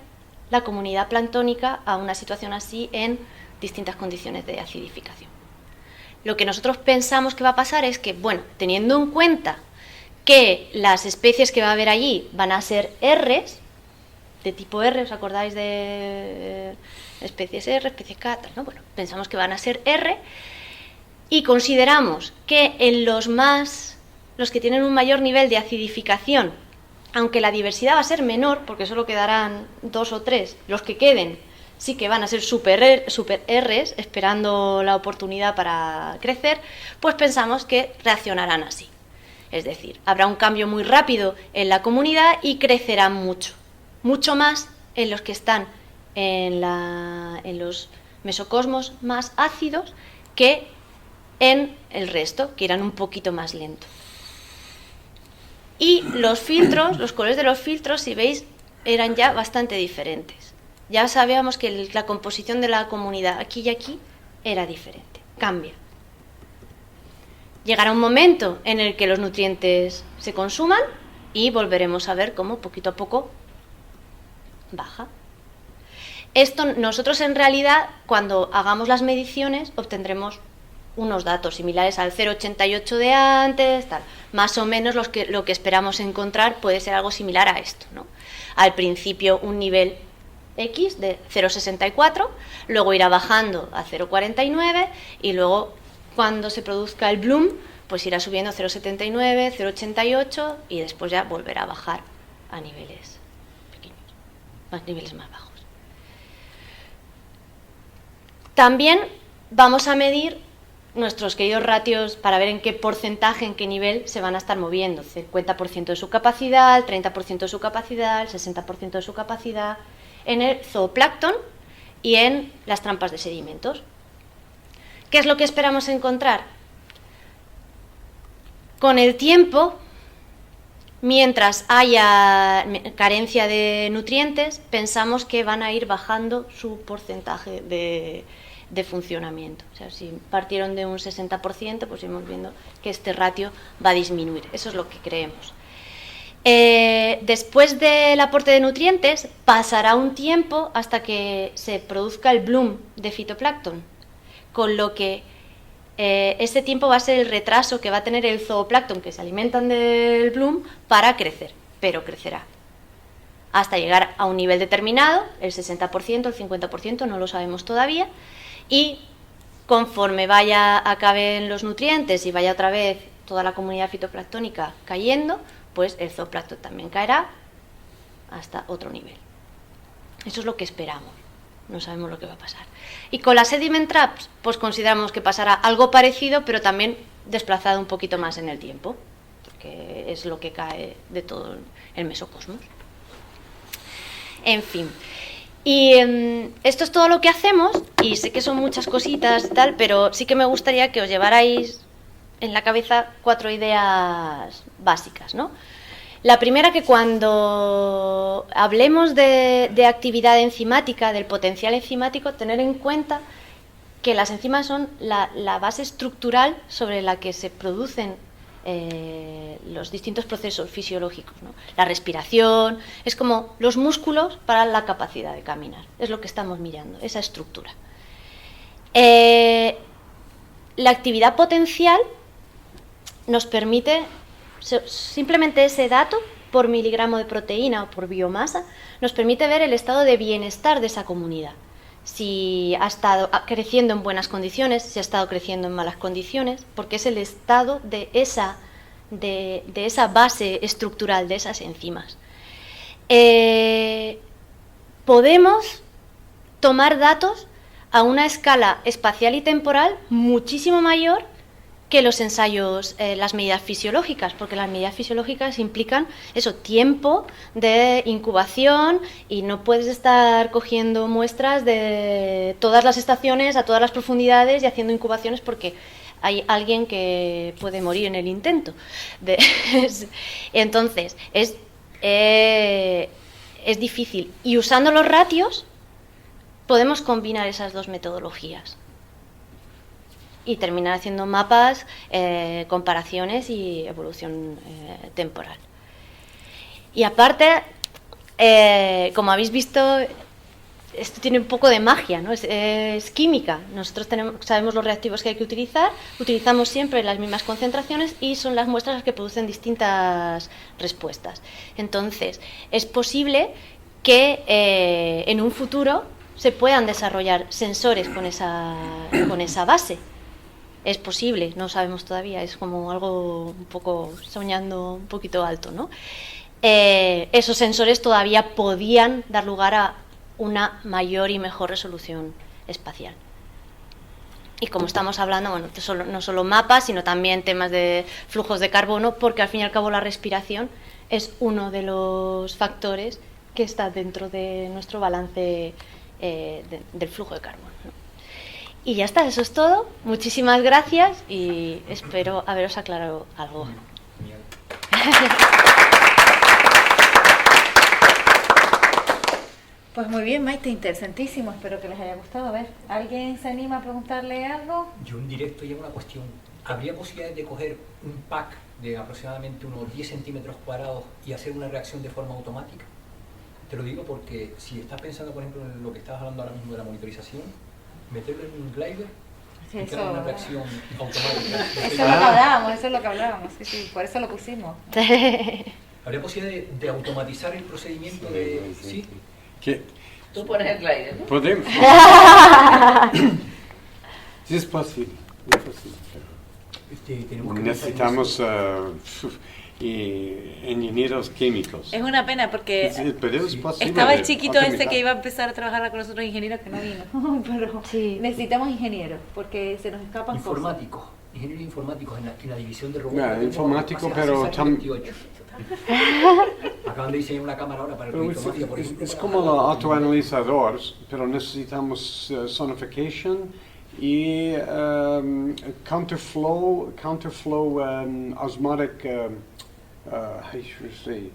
la comunidad planctónica a una situación así en distintas condiciones de acidificación. Lo que nosotros pensamos que va a pasar es que, bueno, teniendo en cuenta que las especies que va a haber allí van a ser Rs, de tipo R, ¿os acordáis de especies R, especies K, ¿no? Bueno, pensamos que van a ser R y consideramos que en los que tienen un mayor nivel de acidificación, aunque la diversidad va a ser menor, porque solo quedarán 2 o 3, los que queden sí que van a ser super Rs, esperando la oportunidad para crecer, pues pensamos que reaccionarán así. Es decir, habrá un cambio muy rápido en la comunidad y crecerán mucho más en los que están en los mesocosmos más ácidos que en el resto, que irán un poquito más lento. Y los filtros, los colores de los filtros, si veis, eran ya bastante diferentes. Ya sabíamos que la composición de la comunidad aquí y aquí era diferente, cambia. Llegará un momento en el que los nutrientes se consuman y volveremos a ver cómo poquito a poco baja. Esto nosotros en realidad, cuando hagamos las mediciones, obtendremos unos datos similares al 0,88 de antes, tal. Más o menos lo que esperamos encontrar puede ser algo similar a esto, ¿no? Al principio un nivel X de 0,64, luego irá bajando a 0,49 y luego cuando se produzca el bloom pues irá subiendo a 0,79, 0,88 y después ya volverá a bajar a niveles pequeños, niveles más bajos. También vamos a medir nuestros queridos ratios para ver en qué porcentaje, en qué nivel se van a estar moviendo. 50% de su capacidad, el 30% de su capacidad, el 60% de su capacidad, en el zooplancton y en las trampas de sedimentos. ¿Qué es lo que esperamos encontrar? Con el tiempo, mientras haya carencia de nutrientes, pensamos que van a ir bajando su porcentaje de funcionamiento. O sea, si partieron de un 60%, pues iremos viendo que este ratio va a disminuir. Eso es lo que creemos. Después del aporte de nutrientes, pasará un tiempo hasta que se produzca el bloom de fitoplancton, con lo que ese tiempo va a ser el retraso que va a tener el zooplancton que se alimentan del bloom para crecer, pero crecerá hasta llegar a un nivel determinado, el 60%, el 50%, no lo sabemos todavía, y conforme acaben los nutrientes y vaya otra vez toda la comunidad fitoplanctónica cayendo, pues el zooplancton también caerá hasta otro nivel. Eso es lo que esperamos, no sabemos lo que va a pasar. Y con las sediment traps, pues consideramos que pasará algo parecido, pero también desplazado un poquito más en el tiempo, porque es lo que cae de todo el mesocosmos. En fin. Y esto es todo lo que hacemos, y sé que son muchas cositas y tal, pero sí que me gustaría que os llevarais en la cabeza 4 ideas básicas, ¿no? La primera, que cuando hablemos de actividad enzimática, del potencial enzimático, tener en cuenta que las enzimas son la base estructural sobre la que se producen los distintos procesos fisiológicos, ¿no? La respiración, es como los músculos para la capacidad de caminar, es lo que estamos mirando, esa estructura. La actividad potencial nos permite, simplemente ese dato por miligramo de proteína o por biomasa, nos permite ver el estado de bienestar de esa comunidad. Si ha estado creciendo en buenas condiciones, si ha estado creciendo en malas condiciones, porque es el estado de esa base estructural de esas enzimas. Podemos tomar datos a una escala espacial y temporal muchísimo mayor que los ensayos, las medidas fisiológicas, porque las medidas fisiológicas implican eso, tiempo de incubación, y no puedes estar cogiendo muestras de todas las estaciones, a todas las profundidades y haciendo incubaciones, porque hay alguien que puede morir en el intento. Entonces, es difícil. Y usando los ratios, podemos combinar esas dos metodologías y terminar haciendo mapas, comparaciones y evolución temporal. Y aparte, como habéis visto, esto tiene un poco de magia, ¿no? Es química. Nosotros sabemos los reactivos que hay que utilizar, utilizamos siempre las mismas concentraciones y son las muestras las que producen distintas respuestas. Entonces, es posible que en un futuro se puedan desarrollar sensores con esa base. Es posible, no sabemos todavía, es como algo un poco soñando un poquito alto, ¿no? Esos sensores todavía podían dar lugar a una mayor y mejor resolución espacial. Y como estamos hablando, bueno, no solo mapas, sino también temas de flujos de carbono, porque al fin y al cabo la respiración es uno de los factores que está dentro de nuestro balance del flujo de carbono, ¿no? Y ya está, eso es todo. Muchísimas gracias y espero haberos aclarado algo. Pues muy bien, Maite, interesantísimo. Espero que les haya gustado. A ver, ¿alguien se anima a preguntarle algo? Yo en directo llevo una cuestión. ¿Habría posibilidad de coger un pack de aproximadamente unos 10 centímetros cuadrados y hacer una reacción de forma automática? Te lo digo porque si estás pensando, por ejemplo, en lo que estabas hablando ahora mismo de la monitorización, meterlo en un glider Sí, y crear una reacción automática. Eso es lo que hablábamos, sí, sí, por eso lo pusimos. ¿Habría posibilidad de automatizar el procedimiento de...? ¿Sí? ¿Qué? Tú pones el glider, ¿no? Podemos. Sí, es posible. Es posible. Tenemos que Necesitamos ingenieros químicos. Es una pena porque Sí, pero es posible estaba el de chiquito ese optimizar. que iba a empezar a trabajar con nosotros ingenieros que no vino, pero Sí. necesitamos ingenieros porque se nos escapan informáticos, ingenieros informáticos en la división de robots. Ya, Tenemos informático, hace pero años 28. Acaban de diseñar una cámara ahora para el Pero proyecto Mafia, por ejemplo. es para como bajar los la- autoanalizadores, pero necesitamos sonification y counterflow osmotic, how should I say,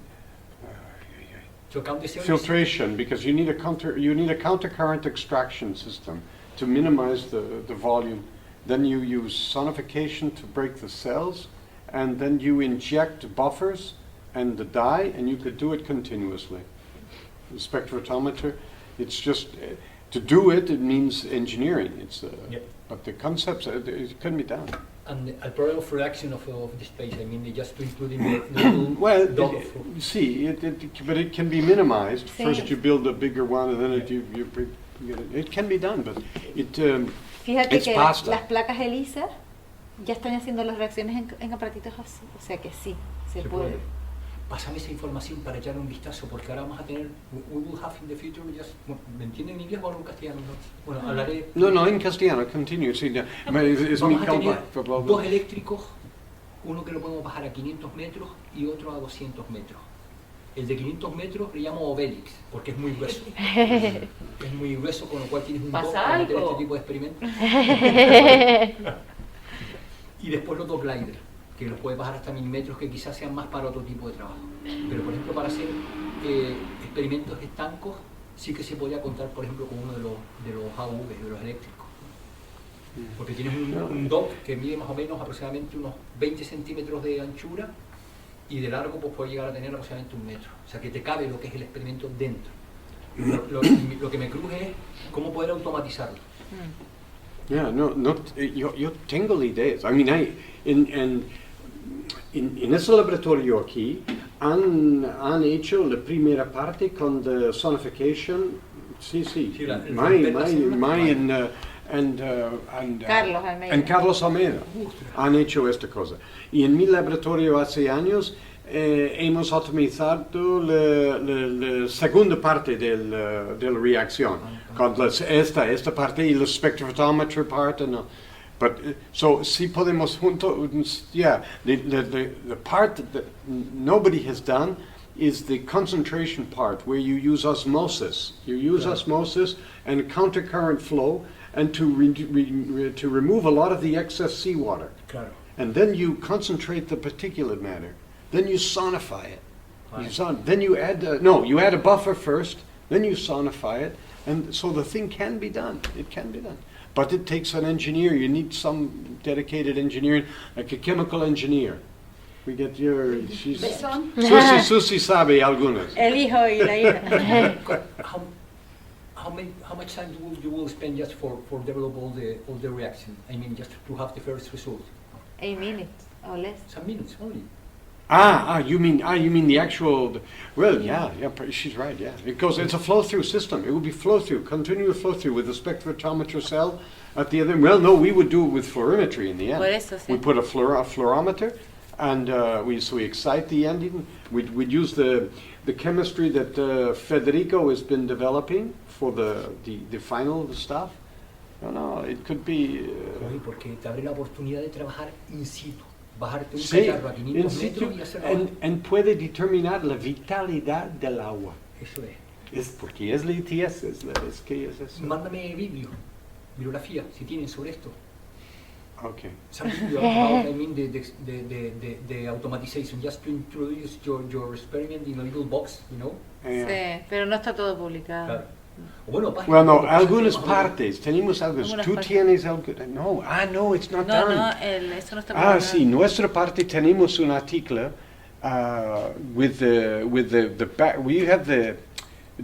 So, condiciones- filtration, because you need a countercurrent extraction system to minimize the volume. Then you use sonification to break the cells, and then you inject buffers and the dye, and you could do it continuously. The spectrophotometer, it's just to do it. It means engineering. It's Yep. but the concepts it can be done. And a problem of reaction of the space, I mean, just to include in the little Well, dot of... see, but it can be minimized. Sí. First, you build a bigger one, and then you get it. It can be done, but it. Fíjate It's que pasta. las placas ELISA ya están haciendo las reacciones en aparatitos así, o sea que sí, se puede. Pásame esa información para echarle un vistazo, porque ahora vamos a tener, we will have in the future, ¿me entienden en inglés o en castellano? No? Bueno, hablaré... No, en castellano, continue. Sí, ya. Es mi Vamos a tener calma. dos eléctricos, uno que lo podemos bajar a 500 metros y otro a 200 metros. El de 500 metros le llamo Obelix, porque es muy grueso. Es muy grueso, con lo cual tienes un ¿Pasa dock para meter algo? este tipo de experimentos. Y después los dos gliders, que los puedes bajar hasta 1000 metros, que quizás sean más para otro tipo de trabajo. Pero, por ejemplo, para hacer experimentos estancos, sí que se podría contar, por ejemplo, con uno de los AUV, de los eléctricos. Porque tienes un dock que mide más o menos aproximadamente unos 20 centímetros de anchura y de largo pues puede llegar a tener aproximadamente 1 metro. O sea que te cabe lo que es el experimento dentro. Lo que me cruje es cómo poder automatizarlo. Yeah, yo tengo la idea. I mean, en ese laboratorio aquí han hecho la primera parte con la sonification. Sí. Sí, Carlos Almeida. En Carlos Almeida han hecho esta cosa. Y en mi laboratorio hace años hemos optimizado la segunda parte de la reacción, con esta parte y la spectrophotometry parte. No. But so si podemos juntos, yeah, the part that nobody has done is the concentration part, where you use osmosis. You use osmosis and countercurrent flow, and to remove a lot of the excess seawater. Claro. And then you concentrate the particulate matter. Then you sonify it. Then you add you add a buffer first. Then you sonify it, and so the thing can be done. It can be done, but it takes an engineer. You need some dedicated engineering, like a chemical engineer. We get your. Susi sabe algunas. El hijo y la hija. How much time you will spend just for develop all the reaction? I mean, just to have the first result. 8 minutes or less. Some minutes only. You mean the actual? Well, yeah, she's right. Yeah, it's a flow-through system. It would be flow-through, continuous flow-through with a spectrophotometer cell at the other end. Well, no, we would do it with fluorimetry in the end. Por eso, sí. We put a fluorometer, and we excite the ending. We'd use the chemistry that Federico has been developing for the final stuff. No, it could be. Porque te abre la oportunidad de trabajar in situ. Bajarte un Sí, cacharro a 500 in metros situ, y hacerlo. and puede determinar la vitalidad del agua. Eso es. Es porque es la ITS, es que es eso. Mándame vídeo. bibliografía, si tienen sobre esto. Okay. Something about, I mean, the automatization, just to introduce your experiment in a little box, you know. Sí, pero no está todo publicado. Claro. O bueno, Well, no, páginas, algunas más o menos. partes. Tenemos algo. Algunas ¿Tú partes. tienes algo? No, no, it's not No, done. no, eso no está publicado. Sí, nuestra parte tenemos un artículo with the back. We have the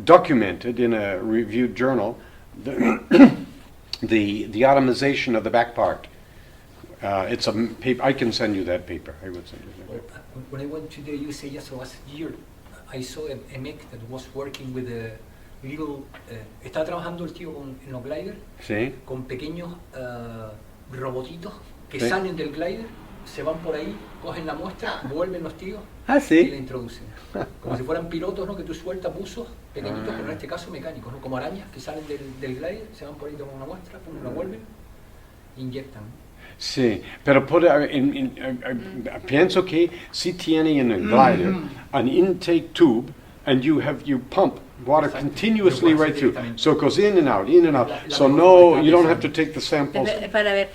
documented in a reviewed journal the automation of the back part. It's a paper. I can send you that paper. I would send you that paper. When I went to the USA just last year, I saw a mech that was working with a little. Estaba trabajando el tío en los gliders Sí. con pequeños robotitos que Sí. salen del glider, se van por ahí, cogen la muestra, vuelven los tíos Ah, y la sí. introducen. Como si fueran pilotos, ¿no? Que tú sueltas buzos pequeñitos, pero en este caso mecánicos, ¿no? Como arañas que salen del glider, se van por ahí, toman una muestra, pum, la vuelven, inyectan. Sí, pero pienso que si tiene en el glider an intake tube and you pump water Exacto. continuously Lo puedes right through. directamente. So it goes in and out, in and out. La So mejor no, mecánica you don't have es- to take the samples. Para ver,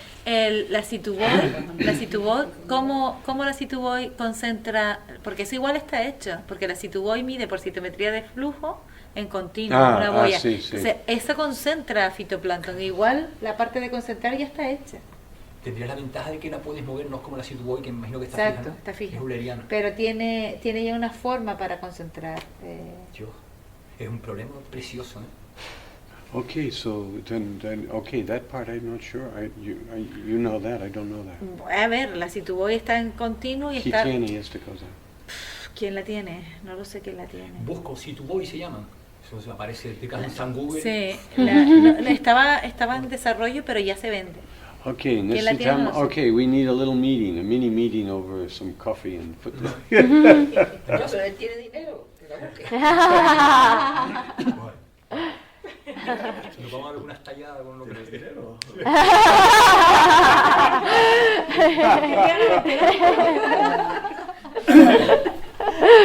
la Situboy, ¿cómo la Situboy concentra? Porque eso igual está hecho, porque la Situboy mide por citometría de flujo en continuo, una boya. Sí, sí. Entonces, eso concentra fitoplancton. Igual la parte de concentrar ya está hecha. Tendrías la ventaja de que la puedes mover, no es como la Situboy, que me imagino que está Exacto, fija, ¿no? está fija. Es euleriana. Pero tiene ya una forma para concentrar. Dios, es un problema precioso, ¿eh? Okay, so then okay, that part I'm not sure. You know that, I don't know that. A ver, la Situboy está en continuo y ¿Quién está... tiene esta cosa? ¿Quién la tiene? No lo sé quién la tiene. Busco Situboy se llaman. Eso se aparece de cada en San Google. Sí, estaba en desarrollo, pero ya se vende. Okay, ¿Quién la tiene? necesitamos. No sé. Okay, we need a little meeting, a mini meeting over some coffee and put. No, pero él tiene dinero. Que la busque. Nos vamos a dar unas talladas con lo que nos dinero.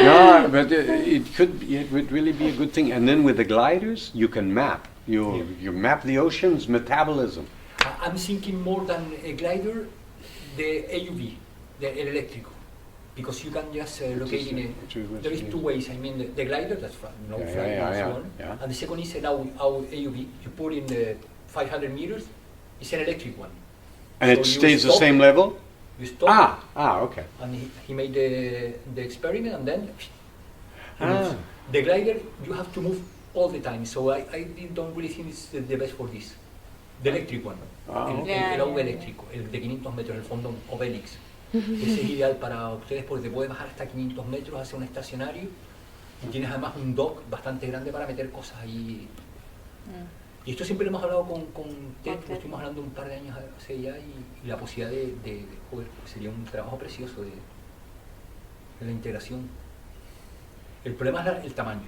No, but it would really be a good thing. And then with the gliders, you can map. You map the ocean's metabolism. I'm thinking more than a glider, the AUV, el eléctrico. Because you can just locate in a... There is two ways. I mean, the glider, that's fine, no Yeah, flight yeah, and so yeah, on. yeah. And the second is an AUV. You put in the 500 meters, it's an electric one. And So it you stays the stop. same level? You stop, Okay. and he made the experiment, and then Ah. the glider, you have to move all the time. So I don't really think it's the best for this. The electric one, Ah, el okay. AUV eléctrico, el de 500 metros, el fondo Obelix. Ese es ideal para ustedes porque te puedes bajar hasta 500 metros hacia un estacionario y tienes además un dock bastante grande para meter cosas ahí. Y esto siempre lo hemos hablado con Ted, lo estuvimos hablando un par de años hace ya y la posibilidad joder, sería un trabajo precioso de la integración. El problema es el tamaño.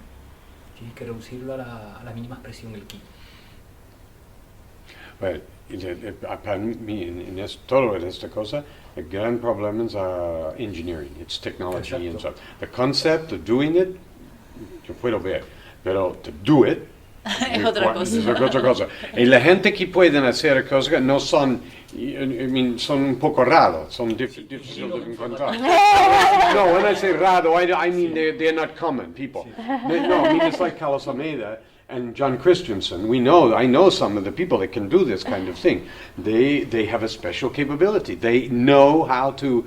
Tienes que reducirlo a la mínima expresión, el kit. Well, para mí, todo en esta cosa, el gran problema es engineering, it's technology and Exacto. stuff. The concept of doing it, yo puedo ver, pero to do it Es otra cosa. Es otra cosa. Y la gente que pueden hacer cosas no son, son un poco raros, son difíciles de encontrar. No, when I say raro, I mean they're not common people. No, I mean it's like Carlos Almeida and John Christensen. I know some of the people that can do this kind of thing. They have a special capability. They know how to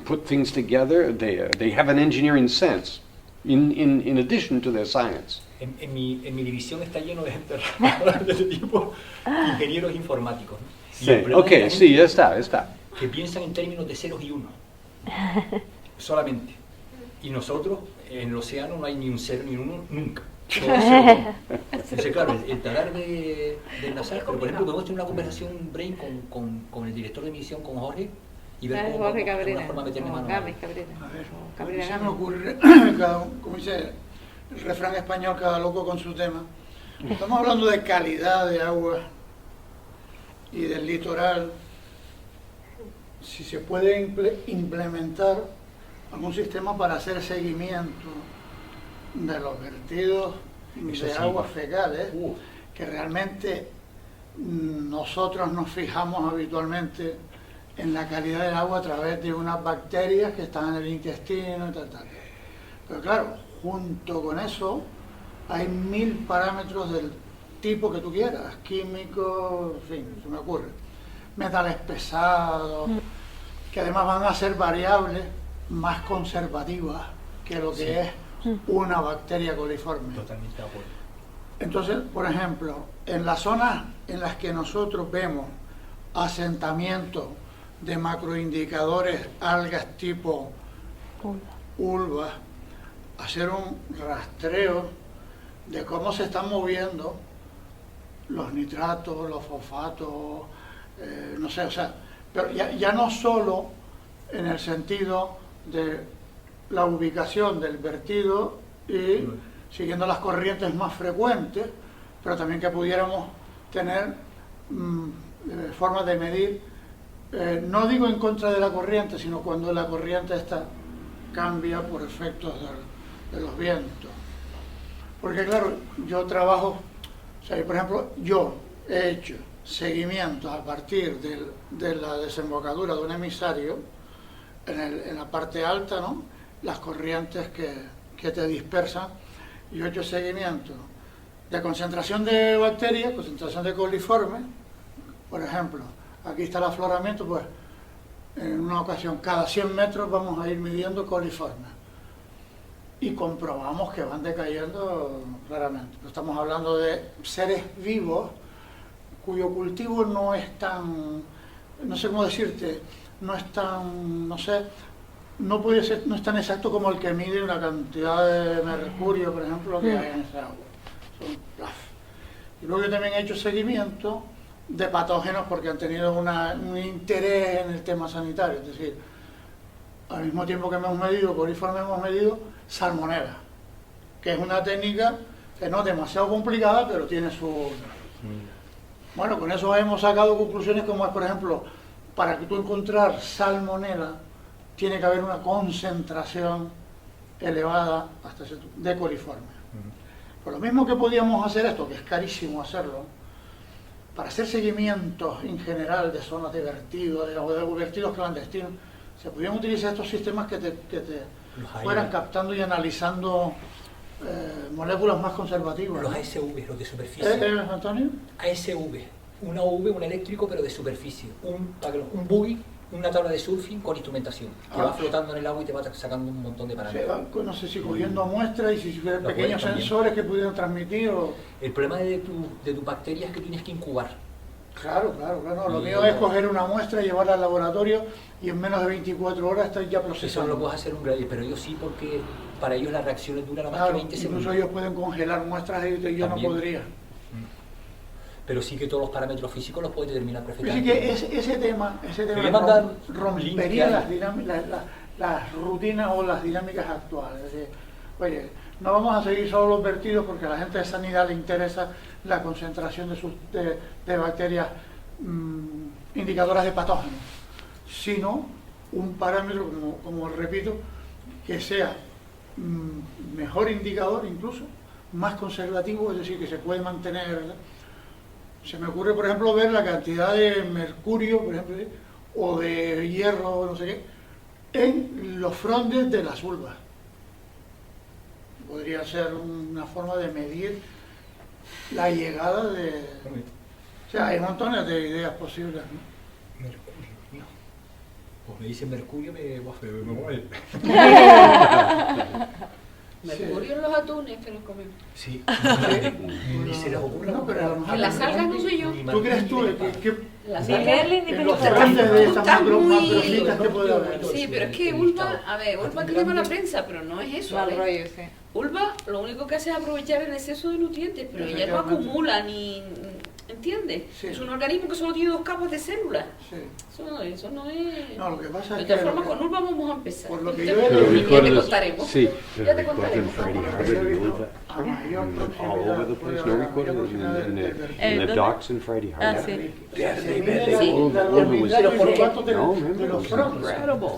put things together. They have an engineering sense in addition to their science. En mi división está lleno de gente rara de este tipo, ingenieros informáticos, ¿no? Y Sí, el problema ok, es la sí, gente ya está. que piensan en términos de ceros y unos, solamente. Y nosotros, en el océano no hay ni un cero ni un uno, nunca. Todo es cero. Entonces, claro, el tratar de enlazar, pero por ejemplo, podemos tener una conversación, brain, con el director de misión, con Jorge, y ver cómo Jorge de alguna Cabrera, forma meterle no, mano. Gámez Cabrera. A ver, O a Cabrera mí se me Gámez. ocurre, como dice el refrán español, cada loco con su tema. Estamos hablando de calidad de agua y del litoral. Si se puede implementar algún sistema para hacer seguimiento de los vertidos Eso de sí. aguas fecales, Uh. que realmente nosotros nos fijamos habitualmente en la calidad del agua a través de unas bacterias que están en el intestino y tal. Pero claro, junto con eso hay 1000 parámetros del tipo que tú quieras, químicos, en fin, se me ocurre. Metales pesados, que además van a ser variables más conservativas que lo que es una bacteria coliforme. Totalmente de acuerdo. Entonces, por ejemplo, en las zonas en las que nosotros vemos asentamientos de macroindicadores, algas tipo ulva, hacer un rastreo de cómo se están moviendo los nitratos, los fosfatos, no sé, o sea, pero ya no solo en el sentido de la ubicación del vertido y siguiendo las corrientes más frecuentes, pero también que pudiéramos tener formas de medir, no digo en contra de la corriente, sino cuando la corriente esta cambia por efectos de los vientos. Porque claro, yo trabajo, o sea, por ejemplo, yo he hecho seguimientos a partir de la desembocadura de un emisario en la parte alta, ¿no? Las corrientes que te dispersan. Yo he hecho seguimiento de concentración de bacterias, concentración de coliformes. Por ejemplo, aquí está el afloramiento, pues en una ocasión cada 100 metros vamos a ir midiendo coliformes y comprobamos que van decayendo claramente. Estamos hablando de seres vivos cuyo cultivo no es tan, no sé cómo decirte, no es tan, no sé, no puede ser, no es tan exacto como el que mide una cantidad de mercurio, por ejemplo, que hay en esa agua. Son plaf. Y luego yo también he hecho seguimiento de patógenos porque han tenido un interés en el tema sanitario, es decir, al mismo tiempo que hemos medido coliformes, hemos medido salmonela, que es una técnica que no es demasiado complicada, pero tiene su... Bueno, con eso hemos sacado conclusiones como es, por ejemplo, para que tú encontrar salmonela, tiene que haber una concentración elevada hasta de coliformes. Por lo mismo que podíamos hacer esto, que es carísimo hacerlo, para hacer seguimientos en general de zonas de vertido, de vertidos clandestinos, se podían utilizar estos sistemas que te fueran captando y analizando moléculas más conservativas. Los ASV, los de superficie. Antonio? ASV, una UV, un eléctrico, pero de superficie. Un buggy, una tabla de surfing con instrumentación, que va flotando en el agua y te va sacando un montón de parámetros. No sé si cogiendo muestras y si fueran pequeños sensores que pudieran transmitir o... El problema de tu bacteria es que tienes que incubar. Claro. Lo mío es coger una muestra, llevarla al laboratorio y en menos de 24 horas estar ya procesando. Eso no lo puedes hacer un grado, pero ellos sí, porque para ellos las reacciones duran más que 20 segundos. Incluso ellos pueden congelar muestras y yo También. no podría. Pero sí que todos los parámetros físicos los puedes determinar Así perfectamente. que ese tema rompería las rutinas o las dinámicas actuales. Es decir, oye, no vamos a seguir solo los vertidos porque a la gente de sanidad le interesa la concentración de bacterias indicadoras de patógenos, sino un parámetro, como repito, que sea mejor indicador incluso, más conservativo, es decir, que se puede mantener, ¿verdad? Se me ocurre, por ejemplo, ver la cantidad de mercurio, por ejemplo, ¿sí? O de hierro, no sé qué, en los frondes de las ulvas. Podría ser una forma de medir la llegada de... O sea, hay montones de ideas posibles, ¿no? Mercurio, no. Pues me dicen mercurio, me muero. Mercurio en los atunes que nos comemos. Sí, ni se les ocurre. No, pero a lo mejor En las algas no sé yo. ¿Tú crees tú que Las Sí, algas... Merlin, en los pero- frondes de estas Están muy- macrocitas que puede haber? Sí, pero es que Ulva, a ver, Ulva que lleva la prensa, pero no es eso. Mal ¿ves? rollo, sí. Ulva lo único que hace es aprovechar el exceso de nutrientes, pero ella no Efectivamente. acumula ni... ¿Entiendes? Sí. Es un organismo que solo tiene 2 capas de células. Sí. Eso no es... No, lo que pasa De es todas que... formas, con Ulva vamos a empezar. Por lo que Y yo te- he Pero leído- y ya te recuerdas, contaremos. sí, Ya pero te recuerdas en contaremos. Freddie Yo he Harvard y visto Ulva, a mayor all over the place, no recuerdas in the docks in Freddie Ah, Harvard. sí. Se mide la Sí. luminosidad Pero y ¿por los qué? datos de No, los frondes.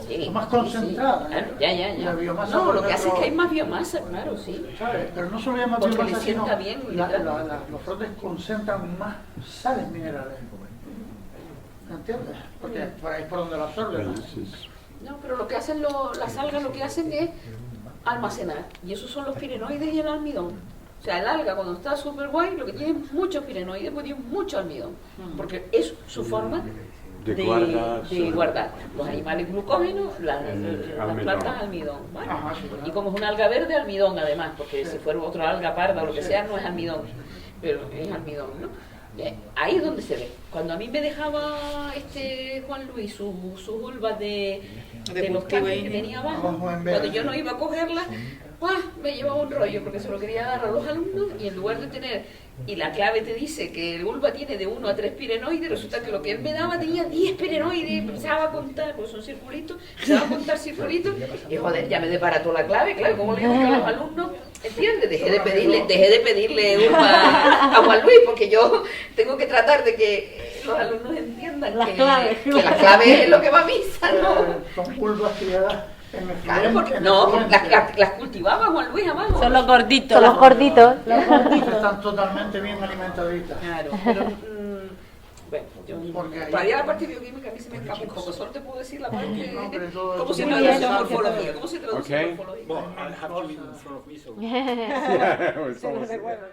Sí, Más sí, concentrada, claro, ¿eh? ya. Y la biomasa No, por lo que hace es dentro- que hay más biomasa, claro, sí. ¿Sabes? Pero no solo hay más Porque biomasa, le sienta sino bien, la- ¿verdad? los frondes concentran más sales minerales. ¿Entiendes? Porque por ahí es por donde lo absorben. No, pero lo que hacen las algas lo que hacen es almacenar. Y esos son los pirenoides y el almidón. O sea, el alga cuando está súper guay, lo que tiene es muchos pirenoides, pues tiene mucho almidón. Porque es su forma de guardar los animales glucógenos, las plantas almidón. ¿Vale? Y como es una alga verde, almidón además, porque si fuera otra alga parda o lo que sea, no es almidón, pero es almidón, ¿no? Ahí es donde se ve. Cuando a mí me dejaba Juan Luis sus vulvas de los tanques que tenía abajo, cuando yo no iba a cogerlas, me llevaba un rollo porque se lo quería dar a los alumnos y en lugar de tener, y la clave te dice que el vulva tiene de 1 a 3 pirenoides, resulta que lo que él me daba tenía 10 pirenoides, empezaba a contar, pues son circulitos, empezaba a contar circulitos, y joder, ya me desbarató la clave, claro, ¿cómo le digo yo a los alumnos? ¿Entiendes? Dejé de pedirle vulva a Juan Luis, porque yo tengo que tratar de que los alumnos entiendan que la clave es lo que va a misa, ¿no? Son vulvas criadas. Claro, porque las cultivaba Juan Luis abajo. Son los gorditos. Son los gorditos. Están totalmente bien alimentaditas. Claro, pero bueno, todavía la parte bioquímica a mí se me escapa un poco. Solo te puedo decir la parte cómo se traduce morfología. ¿Cómo se traduce morfología? Well, I have to read in front of me, so... Yeah, it was Se lo awesome. recuerdo.